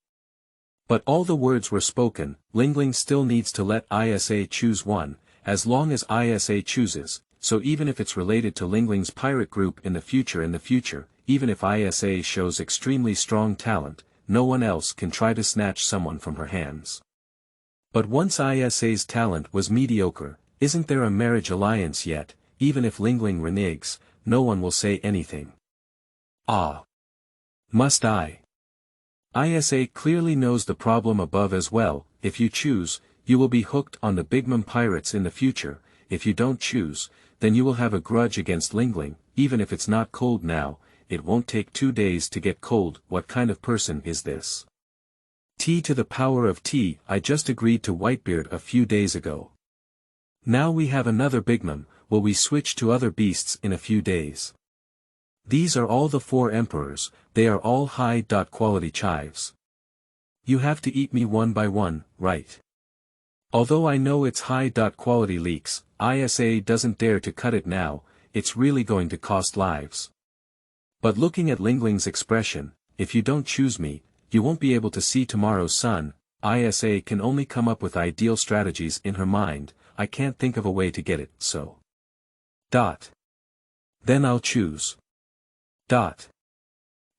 [SPEAKER 1] But all the words were spoken. Lingling still needs to let Isa choose one, as long as Isa chooses, so even if it's related to Lingling's pirate group in the future, even if Isa shows extremely strong talent, no one else can try to snatch someone from her hands. But once Isa's talent was mediocre, isn't there a marriage alliance yet? Even if Lingling reneges, no one will say anything. Ah! Must I? Isa clearly knows the problem above as well. If you choose, you will be hooked on the Bigmom pirates in the future. If you don't choose, then you will have a grudge against Lingling. Even if it's not cold now, it won't take 2 days to get cold. What kind of person is this? T to the power of T. I just agreed to Whitebeard a few days ago. Now we have another Bigmom. Will we switch to other beasts in a few days? These are all the 4 emperors. They are all high-quality chives. You have to eat me one by one, right? Although I know it's high-quality leeks, Isa doesn't dare to cut it now. It's really going to cost lives. But looking at Lingling's expression, if you don't choose me, you won't be able to see tomorrow's sun. Isa can only come up with ideal strategies in her mind. I can't think of a way to get it, so. Then I'll choose.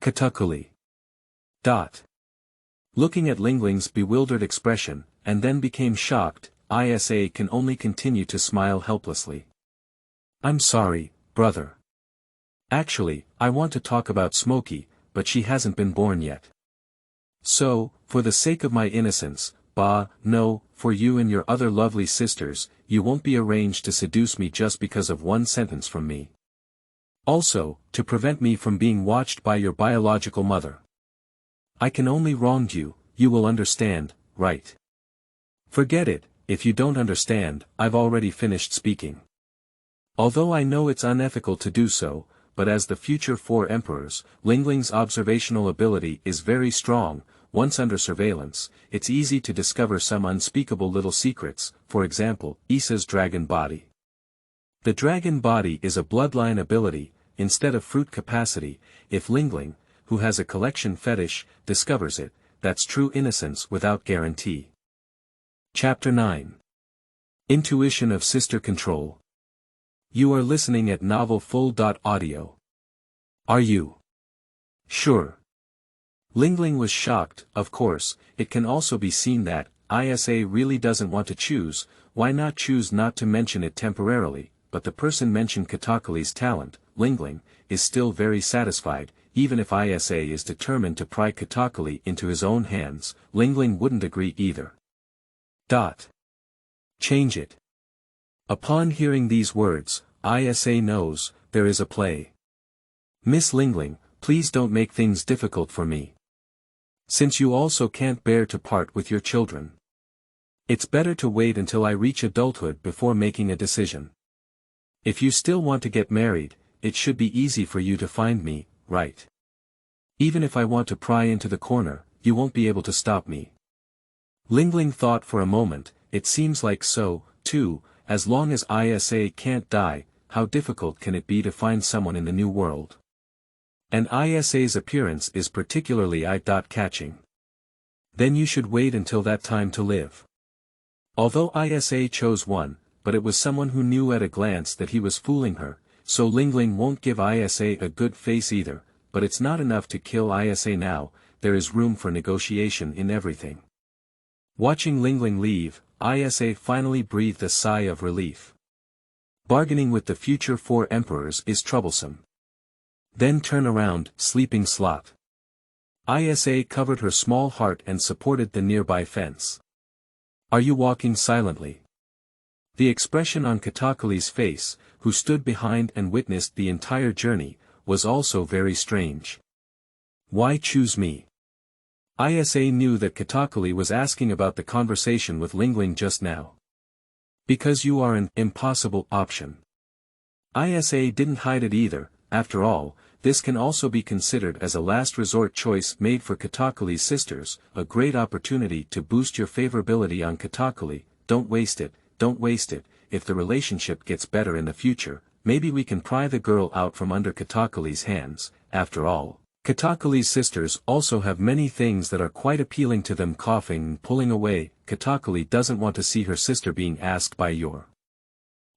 [SPEAKER 1] Katakuli. Looking at Lingling's bewildered expression, and then became shocked, Isa can only continue to smile helplessly. I'm sorry, brother. Actually, I want to talk about Smoky, but she hasn't been born yet. So, for the sake of my innocence, no, for you and your other lovely sisters, you won't be arranged to seduce me just because of one sentence from me. Also, to prevent me from being watched by your biological mother. I can only wrong you, you will understand, right? Forget it, if you don't understand, I've already finished speaking. Although I know it's unethical to do so, but as the future 4 emperors, Lingling's observational ability is very strong. Once under surveillance, it's easy to discover some unspeakable little secrets, for example, Isa's dragon body. The dragon body is a bloodline ability, instead of fruit capacity. If Lingling, who has a collection fetish, discovers it, that's true innocence without guarantee. Chapter 9. Intuition of Sister Control. You are listening at novelfull.audio. Are you sure? Lingling was shocked. Of course, it can also be seen that Isa really doesn't want to choose. Why not choose not to mention it temporarily? But the person mentioned Katakuli's talent, Lingling, is still very satisfied. Even if Isa is determined to pry Katakuli into his own hands, Lingling wouldn't agree either. Change it. Upon hearing these words, Isa knows, there is a play. Miss Lingling, please don't make things difficult for me. Since you also can't bear to part with your children. It's better to wait until I reach adulthood before making a decision. If you still want to get married, it should be easy for you to find me, right? Even if I want to pry into the corner, you won't be able to stop me. Lingling thought for a moment. It seems like so, too, as long as Isa can't die, how difficult can it be to find someone in the new world? And Isa's appearance is particularly eye-catching. Then you should wait until that time to live. Although Isa chose one, but it was someone who knew at a glance that he was fooling her, so Lingling won't give Isa a good face either. But it's not enough to kill Isa now, there is room for negotiation in everything. Watching Lingling leave, Isa finally breathed a sigh of relief. Bargaining with the future 4 emperors is troublesome. Then turn around, sleeping slot. Isa covered her small heart and supported the nearby fence. Are you walking silently? The expression on Katakuli's face, who stood behind and witnessed the entire journey, was also very strange. Why choose me? Isa knew that Katakuli was asking about the conversation with Lingling just now. Because you are an impossible option. Isa didn't hide it either. After all, this can also be considered as a last resort choice made for Katakali's sisters, a great opportunity to boost your favorability on Katakali. Don't waste it, don't waste it. If the relationship gets better in the future, maybe we can pry the girl out from under Katakali's hands. After all, Katakali's sisters also have many things that are quite appealing to them. Coughing and pulling away, Katakali doesn't want to see her sister being asked by your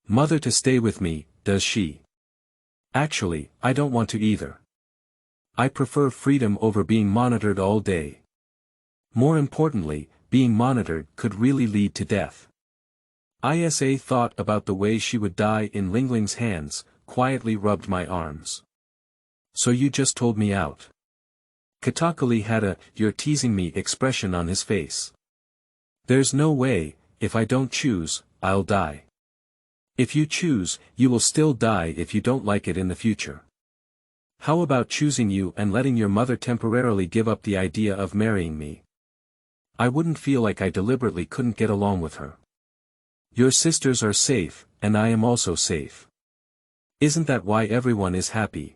[SPEAKER 1] mother to stay with me, does she? Actually, I don't want to either. I prefer freedom over being monitored all day. More importantly, being monitored could really lead to death. Isa thought about the way she would die in Lingling's hands, quietly rubbed my arms. So you just told me out. Katakali had a "you're teasing me" expression on his face. There's no way, if I don't choose, I'll die. If you choose, you will still die if you don't like it in the future. How about choosing you and letting your mother temporarily give up the idea of marrying me? I wouldn't feel like I deliberately couldn't get along with her. Your sisters are safe, and I am also safe. Isn't that why everyone is happy?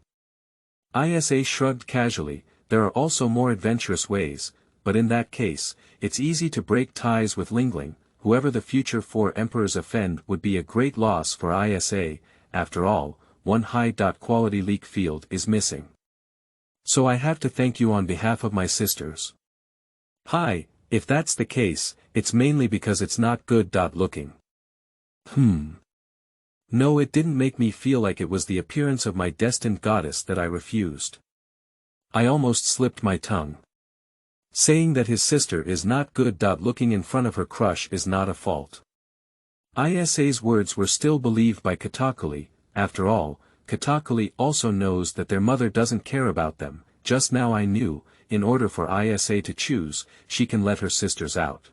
[SPEAKER 1] Isa shrugged casually. There are also more adventurous ways, but in that case, it's easy to break ties with Lingling. Whoever the future 4 emperors offend would be a great loss for Isa. After all, one high-quality leak field is missing. So I have to thank you on behalf of my sisters. Hi, if that's the case, it's mainly because it's not good. Looking. No, it didn't make me feel like it was the appearance of my destined goddess that I refused. I almost slipped my tongue. Saying that his sister is not good. Looking in front of her crush is not a fault. Isa's words were still believed by Katakali. After all, Katakali also knows that their mother doesn't care about them. Just now I knew, in order for Isa to choose, she can let her sisters out.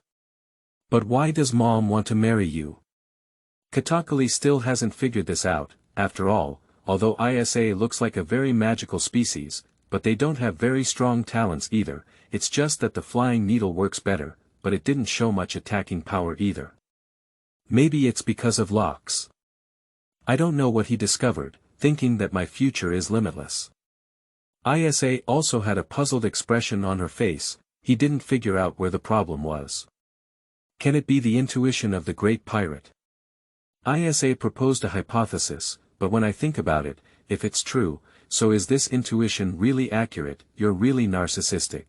[SPEAKER 1] But why does mom want to marry you? Katakali still hasn't figured this out. After all, although Isa looks like a very magical species, but they don't have very strong talents either. It's just that the flying needle works better, but it didn't show much attacking power either. Maybe it's because of locks. I don't know what he discovered, thinking that my future is limitless. Isa also had a puzzled expression on her face. He didn't figure out where the problem was. Can it be the intuition of the great pirate? Isa proposed a hypothesis, but when I think about it, if it's true, so is this intuition really accurate? You're really narcissistic.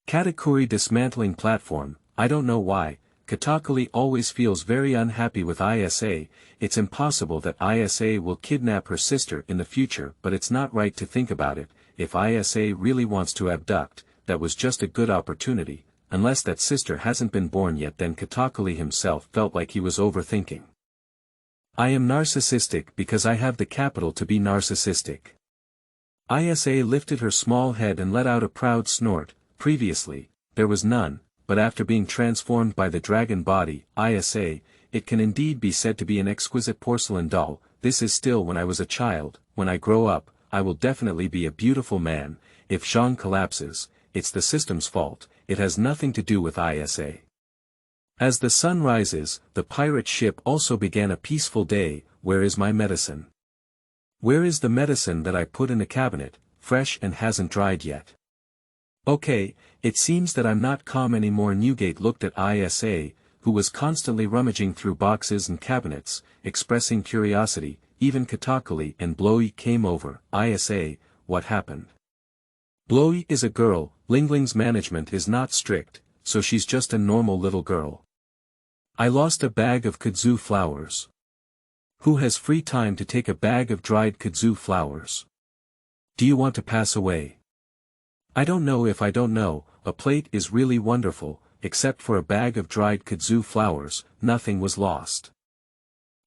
[SPEAKER 1] Katakuri dismantling platform. I don't know why, Katakali always feels very unhappy with Isa. It's impossible that Isa will kidnap her sister in the future, but it's not right to think about it. If Isa really wants to abduct, that was just a good opportunity. Unless that sister hasn't been born yet, then Katakali himself felt like he was overthinking. I am narcissistic because I have the capital to be narcissistic. Isa lifted her small head and let out a proud snort. Previously, there was none, but after being transformed by the dragon body, Isa, it can indeed be said to be an exquisite porcelain doll. This is still when I was a child. When I grow up, I will definitely be a beautiful man. If Zhang collapses, it's the system's fault. It has nothing to do with Isa. As the sun rises, the pirate ship also began a peaceful day. Where is my medicine? Where is the medicine that I put in the cabinet, fresh and hasn't dried yet? Okay, it seems that I'm not calm anymore. Newgate looked at Isa, who was constantly rummaging through boxes and cabinets, expressing curiosity. Even Katakali and Blowy came over. Isa, what happened? Blowy is a girl. Lingling's management is not strict, so she's just a normal little girl. I lost a bag of kudzu flowers. Who has free time to take a bag of dried kudzu flowers? Do you want to pass away? I don't know if I don't know. A plate is really wonderful, except for a bag of dried kudzu flowers. Nothing was lost.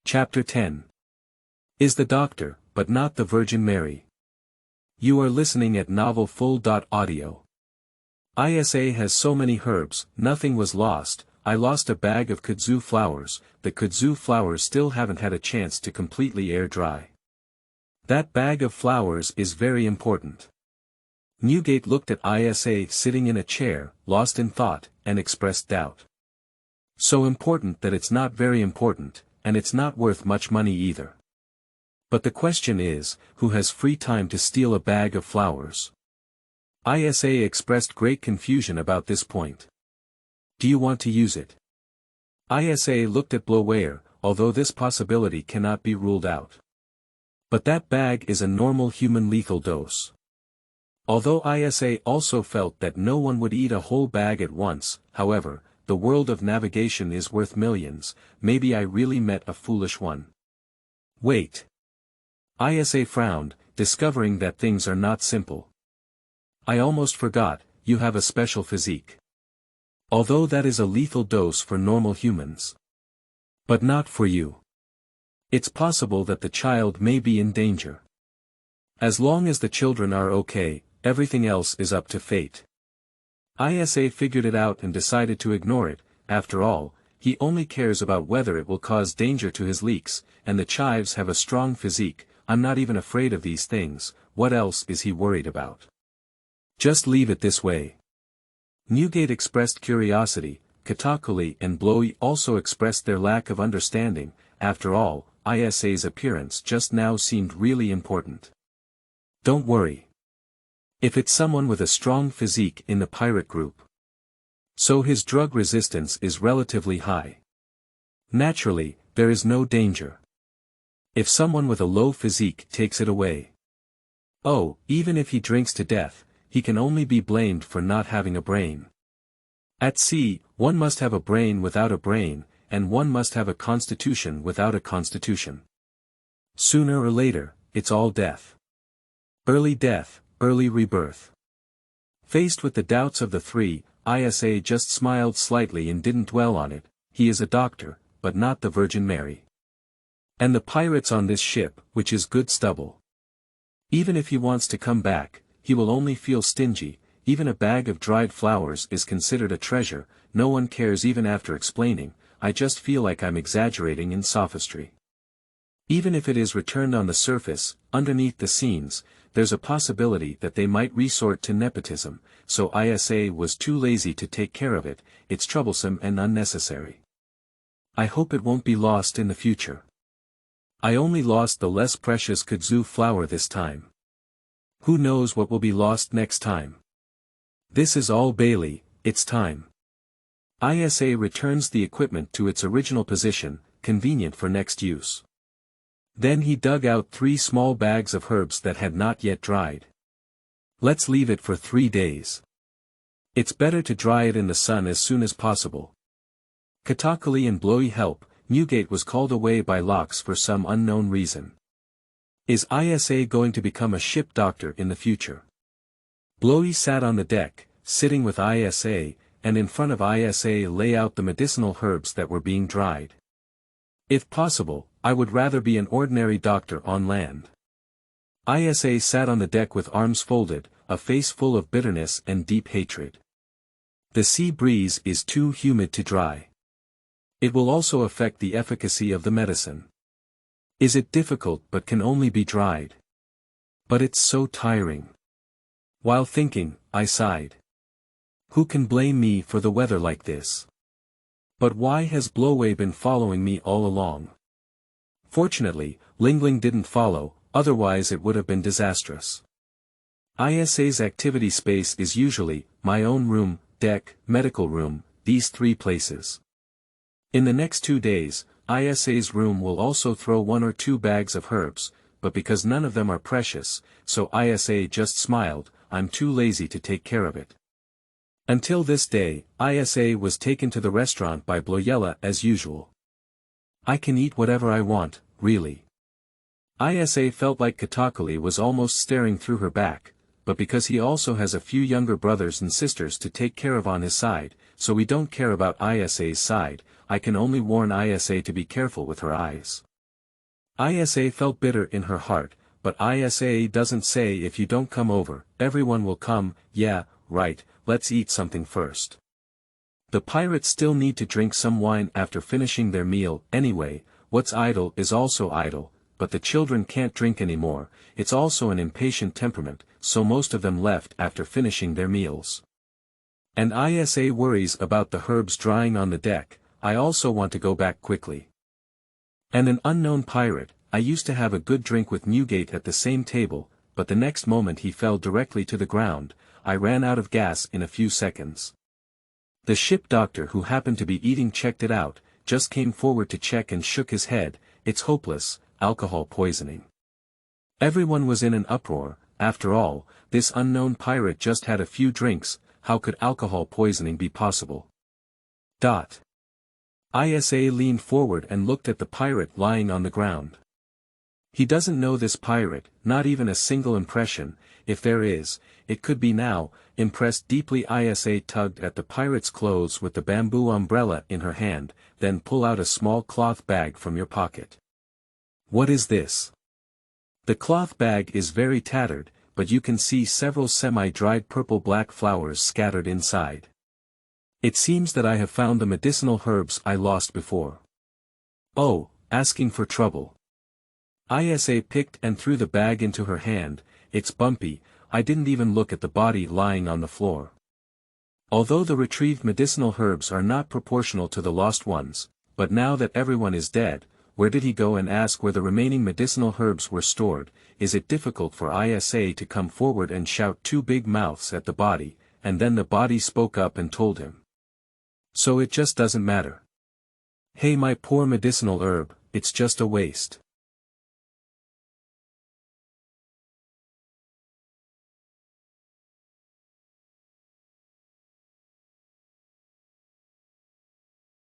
[SPEAKER 1] Chapter 10. Is the Doctor, but not the Virgin Mary. You are listening at Novel Full.audio. Isa has so many herbs. Nothing was lost. I lost a bag of kudzu flowers. The kudzu flowers still haven't had a chance to completely air dry. That bag of flowers is very important. Newgate looked at Isa sitting in a chair, lost in thought, and expressed doubt. So important that it's not very important, and it's not worth much money either. But the question is, who has free time to steal a bag of flowers? ISA expressed great confusion about this point. Do you want to use it? ISA looked at Blower, although this possibility cannot be ruled out. But that bag is a normal human lethal dose. Although ISA also felt that no one would eat a whole bag at once, however, the world of navigation is worth millions, maybe I really met a foolish one. Wait. ISA frowned, discovering that things are not simple. I almost forgot, you have a special physique. Although that is a lethal dose for normal humans. But not for you. It's possible that the child may be in danger. As long as the children are okay, everything else is up to fate. ISA figured it out and decided to ignore it. After all, he only cares about whether it will cause danger to his leeks, and the chives have a strong physique. I'm not even afraid of these things, what else is he worried about? Just leave it this way. Newgate expressed curiosity, Katakuli and Blowy also expressed their lack of understanding. After all, ISA's appearance just now seemed really important. Don't worry. If it's someone with a strong physique in the pirate group. So his drug resistance is relatively high. Naturally, there is no danger. If someone with a low physique takes it away. Oh, even if he drinks to death, he can only be blamed for not having a brain. At sea, one must have a brain without a brain, and one must have a constitution without a constitution. Sooner or later, it's all death. Early death, early rebirth. Faced with the doubts of the three, ISA just smiled slightly and didn't dwell on it. He is a doctor, but not the Virgin Mary. And the pirates on this ship, which is good stubble. Even if he wants to come back, he will only feel stingy. Even a bag of dried flowers is considered a treasure. No one cares even after explaining. I just feel like I'm exaggerating in sophistry. Even if it is returned on the surface, underneath the scenes, there's a possibility that they might resort to nepotism, so ISA was too lazy to take care of it. It's troublesome and unnecessary. I hope it won't be lost in the future. I only lost the less precious kudzu flower this time. Who knows what will be lost next time? This is all Bailey, it's time. ISA returns the equipment to its original position, convenient for next use. Then he dug out 3 small bags of herbs that had not yet dried. Let's leave it for 3 days. It's better to dry it in the sun as soon as possible. Katakali and Blowy help. Newgate was called away by Locks for some unknown reason. Is ISA going to become a ship doctor in the future? Blowy sat on the deck, sitting with ISA, and in front of ISA lay out the medicinal herbs that were being dried. If possible, I would rather be an ordinary doctor on land. ISA sat on the deck with arms folded, a face full of bitterness and deep hatred. The sea breeze is too humid to dry. It will also affect the efficacy of the medicine. Is it difficult but can only be dried? But it's so tiring. While thinking, I sighed. Who can blame me for the weather like this? But why has Blowy been following me all along? Fortunately, Lingling didn't follow, otherwise it would have been disastrous. ISA's activity space is usually, my own room, deck, medical room, these 3 places. In the next 2 days, ISA's room will also throw 1 or 2 bags of herbs, but because none of them are precious, so ISA just smiled, I'm too lazy to take care of it. Until this day, ISA was taken to the restaurant by Bloyella as usual. I can eat whatever I want, really. ISA felt like Katakali was almost staring through her back, but because he also has a few younger brothers and sisters to take care of on his side, so we don't care about ISA's side, I can only warn ISA to be careful with her eyes. ISA felt bitter in her heart, but ISA doesn't say if you don't come over, everyone will come. Yeah, right, let's eat something first. The pirates still need to drink some wine after finishing their meal. Anyway, what's idle is also idle, but the children can't drink anymore. It's also an impatient temperament, so most of them left after finishing their meals. And ISA worries about the herbs drying on the deck. I also want to go back quickly. And an unknown pirate, I used to have a good drink with Newgate at the same table, but the next moment he fell directly to the ground. I ran out of gas in a few seconds. The ship doctor who happened to be eating checked it out, just came forward to check and shook his head. It's hopeless, alcohol poisoning. Everyone was in an uproar. After all, this unknown pirate just had a few drinks. How could alcohol poisoning be possible? Isa leaned forward and looked at the pirate lying on the ground. He doesn't know this pirate, not even a single impression. If there is, it could be now. Impressed deeply, Isa tugged at the pirate's clothes with the bamboo umbrella in her hand, then pull out a small cloth bag from your pocket. What is this? The cloth bag is very tattered, but you can see several semi-dried purple-black flowers scattered inside. It seems that I have found the medicinal herbs I lost before. Oh, asking for trouble. Isa picked and threw the bag into her hand. It's bumpy. I didn't even look at the body lying on the floor. Although the retrieved medicinal herbs are not proportional to the lost ones, but now that everyone is dead, where did he go and ask where the remaining medicinal herbs were stored? Is it difficult for Isa to come forward and shout two big mouths at the body, and then the body spoke up and told him? So it just doesn't matter. Hey, my poor medicinal herb, it's just a waste.